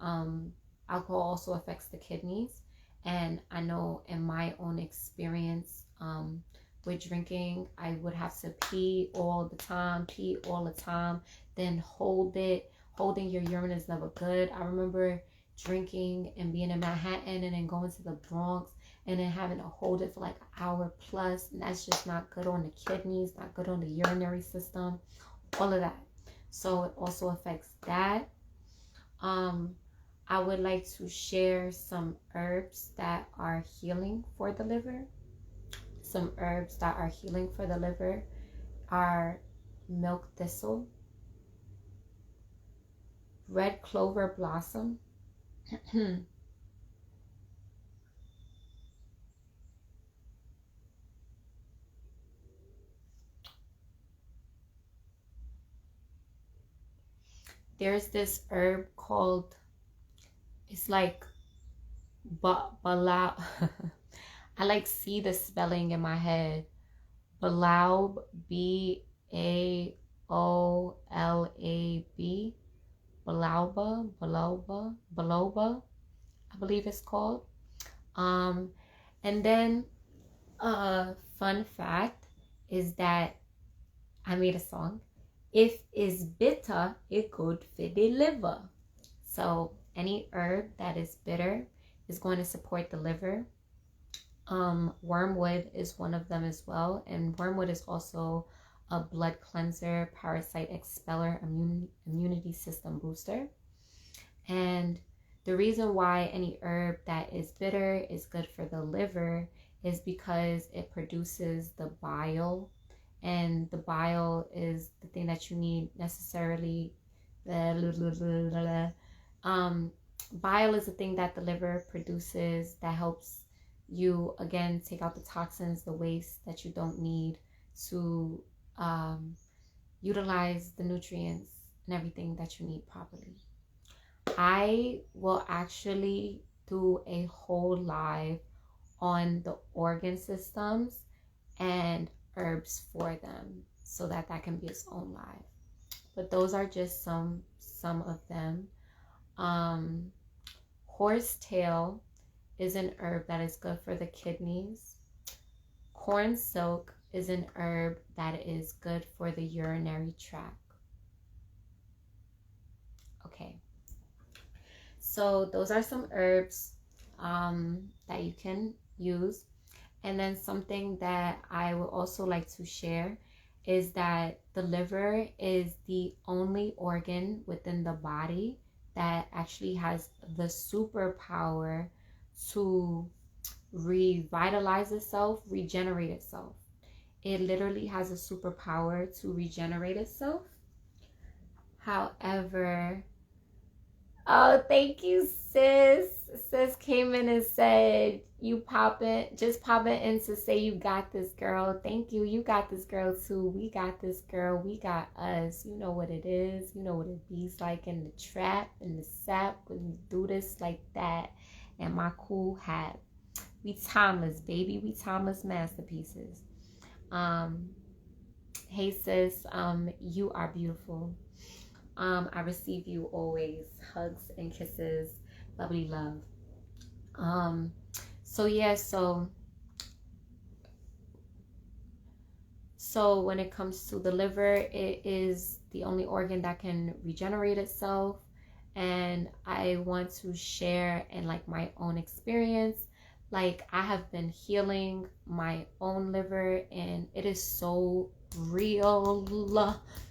alcohol also affects the kidneys. And I know in my own experience, with drinking, I would have to pee all the time, then holding your urine is never good. I remember drinking and being in Manhattan and then going to the Bronx and then having to hold it for like an hour plus, and that's just not good on the kidneys, not good on the urinary system, all of that. So it also affects that. I would like to share some herbs that are healing for the liver. Some herbs that are healing for the liver are milk thistle, red clover blossom, there's this herb called, it's like balau. I like see the spelling in my head. Balaub, Baolab, Baloba, I believe it's called. And then fun fact is that I made a song. If it's bitter, it good for the liver. So any herb that is bitter is going to support the liver. Wormwood is one of them as well, and wormwood is also a blood cleanser, parasite expeller, immunity system booster. And the reason why any herb that is bitter is good for the liver is because it produces the bile, and the bile is the thing that you need necessarily. Bile is the thing that the liver produces that helps you, again, take out the toxins, the waste that you don't need to utilize the nutrients and everything that you need properly. I will actually do a whole live on the organ systems and herbs for them, so that can be its own live. But those are just some of them. Horsetail is an herb that is good for the kidneys. Corn silk is an herb that is good for the urinary tract. Okay, so those are some herbs that you can use. And then something that I would also like to share is that the liver is the only organ within the body that actually has the superpower to revitalize itself, regenerate itself. It literally has a superpower to regenerate itself. However, oh, thank you, sis. Sis came in and said, just pop it in to say you got this, girl. Thank you. You got this, girl, too. We got this, girl. We got us. You know what it is. You know what it be's like in the trap, in the sap, when you do this like that. And my cool hat. We timeless, baby. We timeless masterpieces. Hey, sis. You are beautiful. I receive you always. Hugs and kisses. Bubbly love. So yeah, so when it comes to the liver, it is the only organ that can regenerate itself. And I want to share in like my own experience. Like, I have been healing my own liver, and it is so real.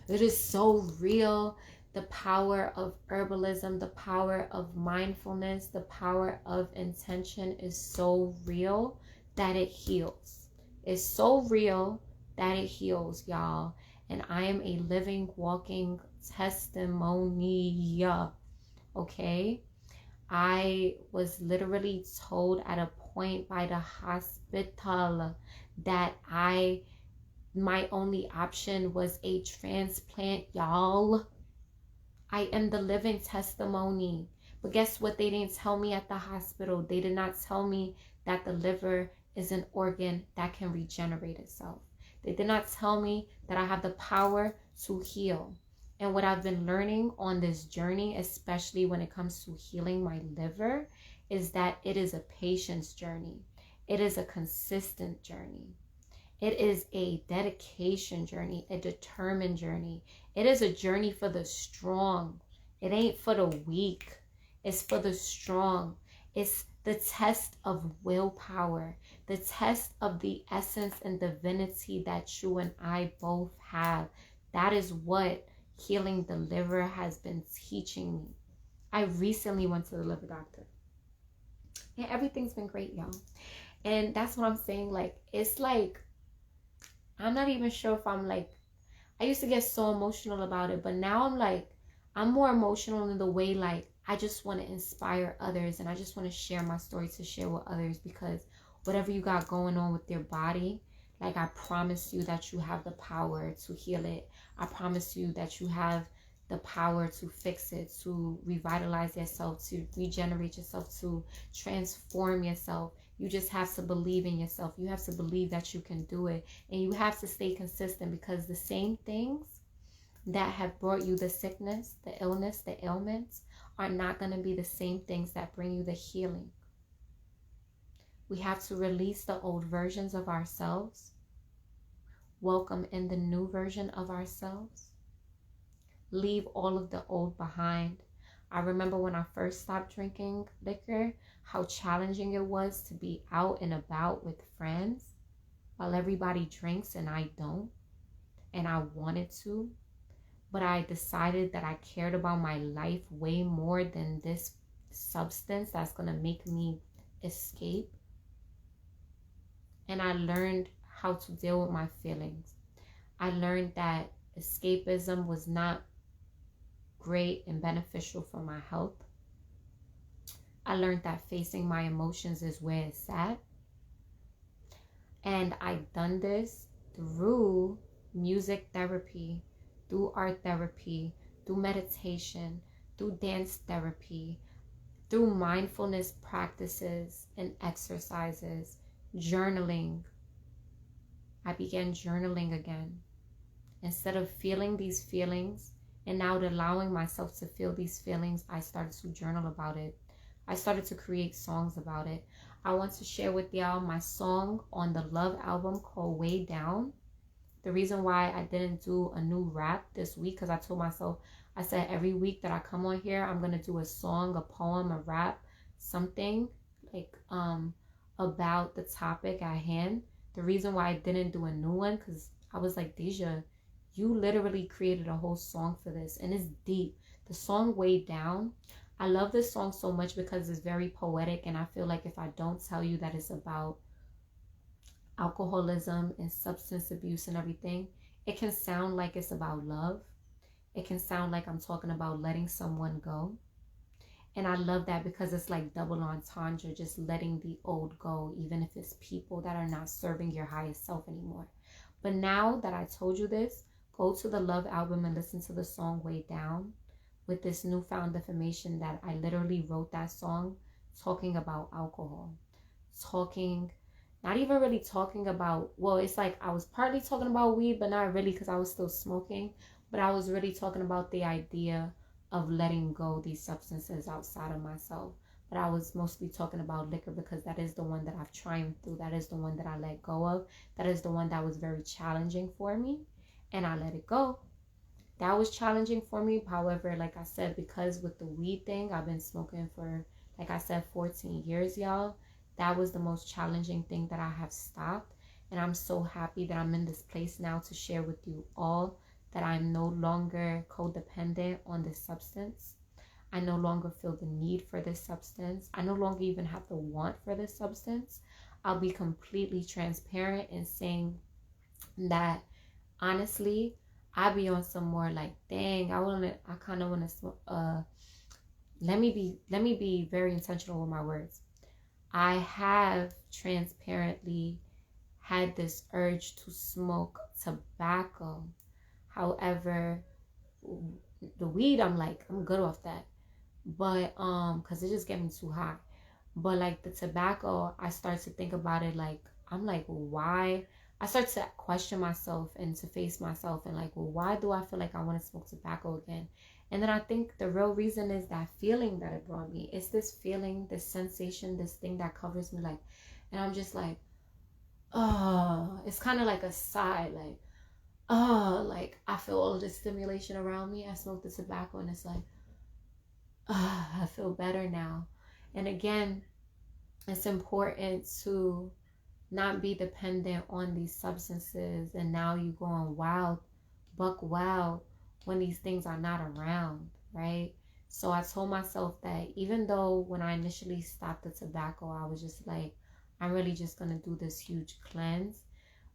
It is so real the power of herbalism, the power of mindfulness, the power of intention is so real that it heals. It's so real that it heals, y'all. And I am a living, walking testimony, okay? I was literally told at a point by the hospital that my only option was a transplant, y'all. I am the living testimony. But guess what? They didn't tell me at the hospital. They did not tell me that the liver is an organ that can regenerate itself. They did not tell me that I have the power to heal. And what I've been learning on this journey, especially when it comes to healing my liver, is that it is a patience journey. It is a consistent journey. It is a dedication journey, a determined journey. It is a journey for the strong. It ain't for the weak. It's for the strong. It's the test of willpower, the test of the essence and divinity that you and I both have. That is what healing the liver has been teaching me. I recently went to the liver doctor. And everything's been great, y'all. And that's what I'm saying. Like, it's like, I'm not even sure if I'm like, I used to get so emotional about it, but now I'm like, I'm more emotional in the way like, I just want to inspire others and I just want to share my story to share with others, because whatever you got going on with your body, like I promise you that you have the power to heal it. I promise you that you have the power to fix it, to revitalize yourself, to regenerate yourself, to transform yourself. You just have to believe in yourself. You have to believe that you can do it. And you have to stay consistent, because the same things that have brought you the sickness, the illness, the ailments are not going to be the same things that bring you the healing. We have to release the old versions of ourselves, welcome in the new version of ourselves, leave all of the old behind. I remember when I first stopped drinking liquor, how challenging it was to be out and about with friends while everybody drinks and I don't, and I wanted to, but I decided that I cared about my life way more than this substance that's going to make me escape. And I learned how to deal with my feelings. I learned that escapism was not great and beneficial for my health. I learned that facing my emotions is where it's at. And I've done this through music therapy, through art therapy, through meditation, through dance therapy, through mindfulness practices and exercises, journaling. I began journaling again. Instead of feeling these feelings and now allowing myself to feel these feelings, I started to journal about it. I started to create songs about it. I want to share with y'all my song on the Love album called Way Down. The reason why I didn't do a new rap this week, because I told myself, I said every week that I come on here, I'm going to do a song, a poem, a rap, something like about the topic at hand. The reason why I didn't do a new one, because I was like, Deja, you literally created a whole song for this, and it's deep. The song Way Down, I love this song so much because it's very poetic, and I feel like if I don't tell you that it's about alcoholism and substance abuse and everything, it can sound like it's about love. It can sound like I'm talking about letting someone go. And I love that because it's like double entendre, just letting the old go, even if it's people that are not serving your highest self anymore. But now that I told you this, go to the Love album and listen to the song Way Down with this newfound information that I literally wrote that song talking about alcohol. Not even really talking about, well, it's like I was partly talking about weed, but not really, because I was still smoking. But I was really talking about the idea of letting go these substances outside of myself. But I was mostly talking about liquor because that is the one that I've triumphed through. That is the one that I let go of. That is the one that was very challenging for me, and I let it go. That was challenging for me. However, like I said, because with the weed thing, I've been smoking for, like I said, 14 years, y'all. That was the most challenging thing that I have stopped. And I'm so happy that I'm in this place now to share with you all that I'm no longer codependent on this substance. I no longer feel the need for this substance. I no longer even have the want for this substance. I'll be completely transparent in saying that honestly, I be on some more like, dang, I kind of want to let me be very intentional with my words. I have transparently had this urge to smoke tobacco. However, the weed, I'm good off that. But cuz it just get me too high. But like the tobacco, I start to think about it like, I'm like, why? I start to question myself and to face myself and like, well, why do I feel like I want to smoke tobacco again? And then I think the real reason is that feeling that it brought me. It's this feeling, this sensation, this thing that covers me, like, and I'm just like, oh, it's kind of like a sigh, like, oh, like I feel all of this stimulation around me. I smoke the tobacco and it's like, oh, I feel better now. And again, it's important to not be dependent on these substances and now you going wild, buck wild when these things are not around, right? So I told myself that even though when I initially stopped the tobacco, I was just like, I'm really just gonna do this huge cleanse.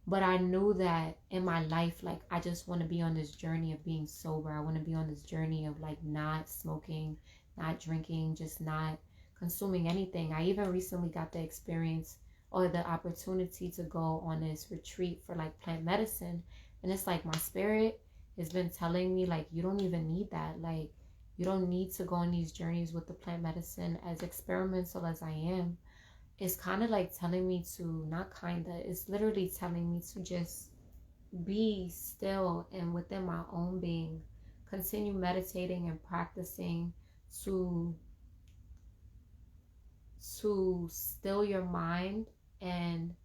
But I knew that in my life, like, I just want to be on this journey of being sober. I want to be on this journey of like not smoking, not drinking, just not consuming anything. I even recently got the experience or the opportunity to go on this retreat for like plant medicine. And it's like my spirit has been telling me like, you don't even need that. Like, you don't need to go on these journeys with the plant medicine. As experimental as I am, it's kind of like telling me to, not kind of, it's literally telling me to just be still and within my own being, continue meditating and practicing to still your mind and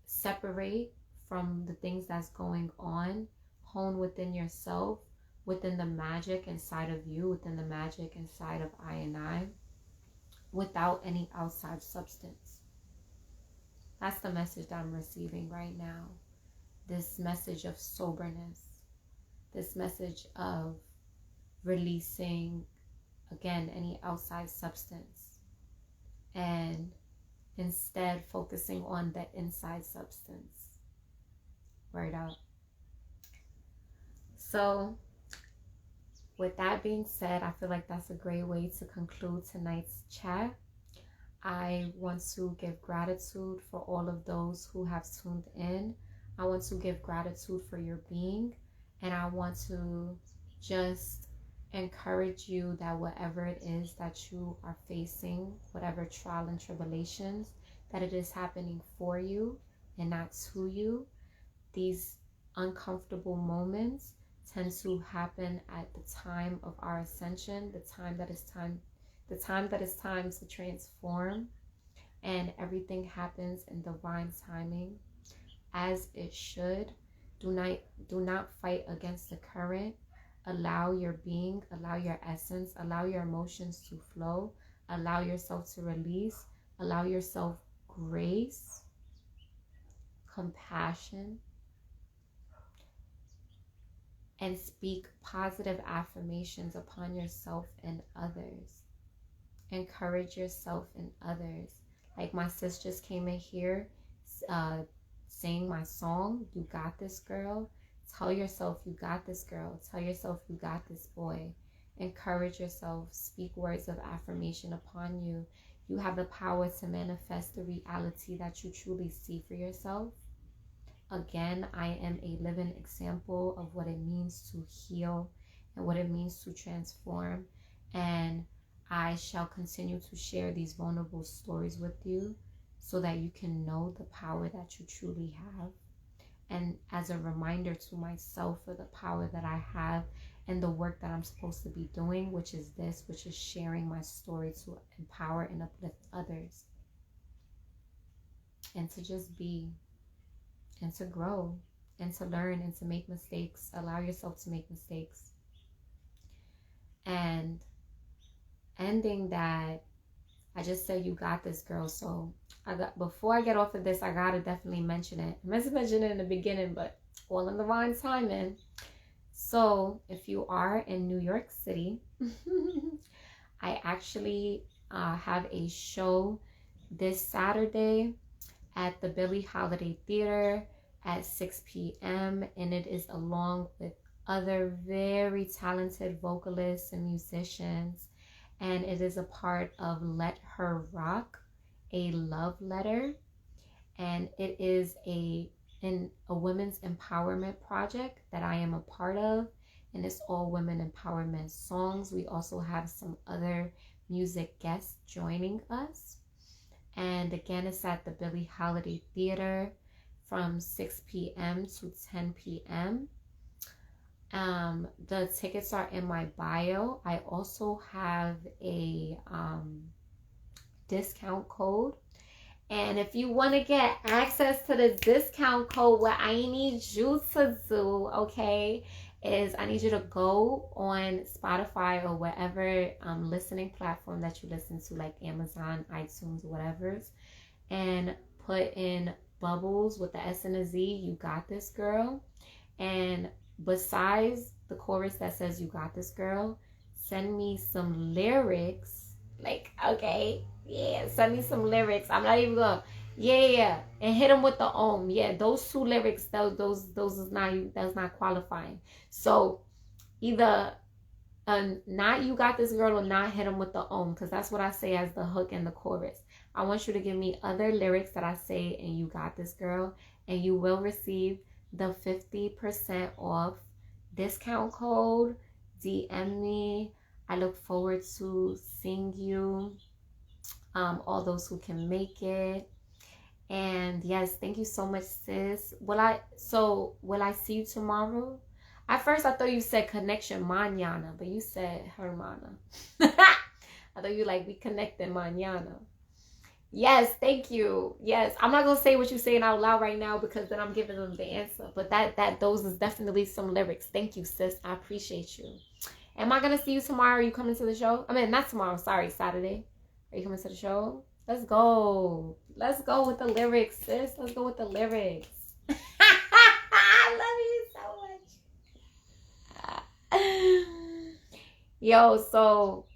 separate from the things that's going on, hone within yourself, within the magic inside of you, within the magic inside of I, without any outside substance. That's the message that I'm receiving right now. This message of soberness, this message of releasing, again, any outside substance, and instead focusing on the inside substance. Word out. So with that being said, I feel like that's a great way to conclude tonight's chat. I want to give gratitude for all of those who have tuned in. I want to give gratitude for your being. And I want to just encourage you that whatever it is that you are facing, whatever trial and tribulations, that it is happening for you and not to you. These uncomfortable moments tend to happen at the time of our ascension, the time that is time to transform, and everything happens in divine timing as it should. Do not fight against the current. Allow your being, allow your essence, allow your emotions to flow, allow yourself to release, allow yourself grace, compassion, and speak positive affirmations upon yourself and others. Encourage yourself and others. Like my sis just came in here saying my song, You Got This Girl. Tell yourself you got this girl. Tell yourself you got this boy. Encourage yourself. Speak words of affirmation upon you. You have the power to manifest the reality that you truly see for yourself. Again, I am a living example of what it means to heal and what it means to transform. And I shall continue to share these vulnerable stories with you so that you can know the power that you truly have. And as a reminder to myself for the power that I have and the work that I'm supposed to be doing, which is sharing my story to empower and uplift others. And to just be, and to grow, and to learn, and to make mistakes. Allow yourself to make mistakes. And ending that, I just said you got this, girl. So before I get off of this, I gotta definitely mention it. I meant to mention it in the beginning, but all in the divine timing. So if you are in New York City, I actually have a show this Saturday at the Billy Holiday Theater at 6 p.m. and it is along with other very talented vocalists and musicians, and it is a part of Let Her Rock, a love letter, and it is a women's empowerment project that I am a part of, and it's all women empowerment songs. We also have some other music guests joining us, and again, it's at the Billie Holiday Theater from 6 p.m. to 10 p.m. The tickets are in my bio. I also have a discount code. And if you want to get access to the discount code, what I need you to do, okay, is I need you to go on Spotify or whatever listening platform that you listen to, like Amazon, iTunes, whatever's, and put in Bubblesz with the S and a Z, You Got This Girl. And besides the chorus that says You Got This Girl, send me some lyrics. Like, okay, yeah, send me some lyrics. I'm not even gonna, yeah, and hit them with the ohm. Yeah, those two lyrics, those is not, that's not qualifying. So either not You Got This Girl or not hit them with the ohm, because that's what I say as the hook and the chorus. I want you to give me other lyrics that I say in You Got This Girl, and you will receive the 50% off discount code. DM me. I look forward to seeing you, all those who can make it. And yes, thank you so much, sis. Will I see you tomorrow? At first, I thought you said connection mañana, but you said hermana. I thought you like, we connected mañana. Yes, thank you. Yes, I'm not gonna say what you're saying out loud right now because then I'm giving them the answer. But those is definitely some lyrics. Thank you, sis. I appreciate you. Am I gonna see you tomorrow? Are you coming to the show? I mean, not tomorrow. Sorry, Saturday. Are you coming to the show? Let's go. Let's go with the lyrics, sis. Let's go with the lyrics. I love you so much. Yo, so,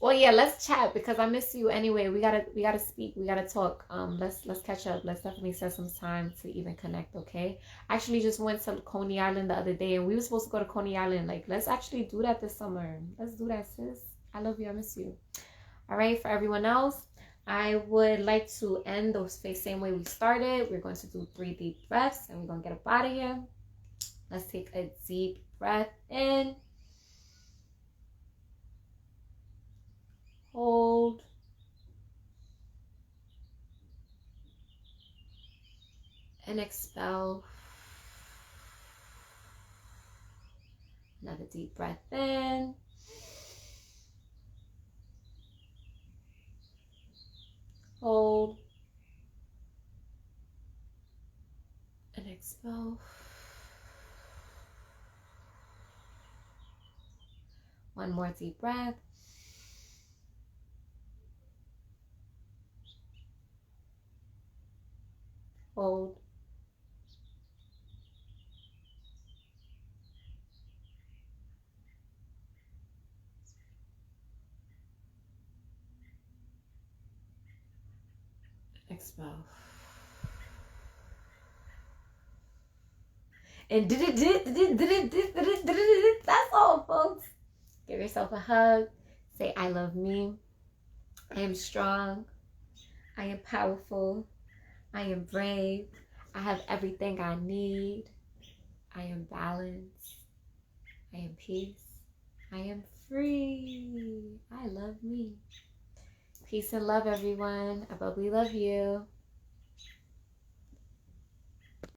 well, yeah, let's chat because I miss you anyway. We gotta speak. We gotta talk. Let's catch up. Let's definitely set some time to even connect. Okay. I actually just went to Coney Island the other day, and we were supposed to go to Coney Island. Like, let's actually do that this summer. Let's do that, sis. I love you. I miss you. All right. For everyone else, I would like to end the same way we started. We're going to do 3 deep breaths, and we're gonna get up out of here. Let's take a deep breath in. Hold. And expel. Another deep breath in. Hold. And expel. One more deep breath. Hold. Expel. And that's all, folks. Give yourself a hug. Say, I love me. I am strong. I am powerful. I am brave. I have everything I need. I am balanced. I am peace. I am free. I love me. Peace and love, everyone. I Bubbly love you.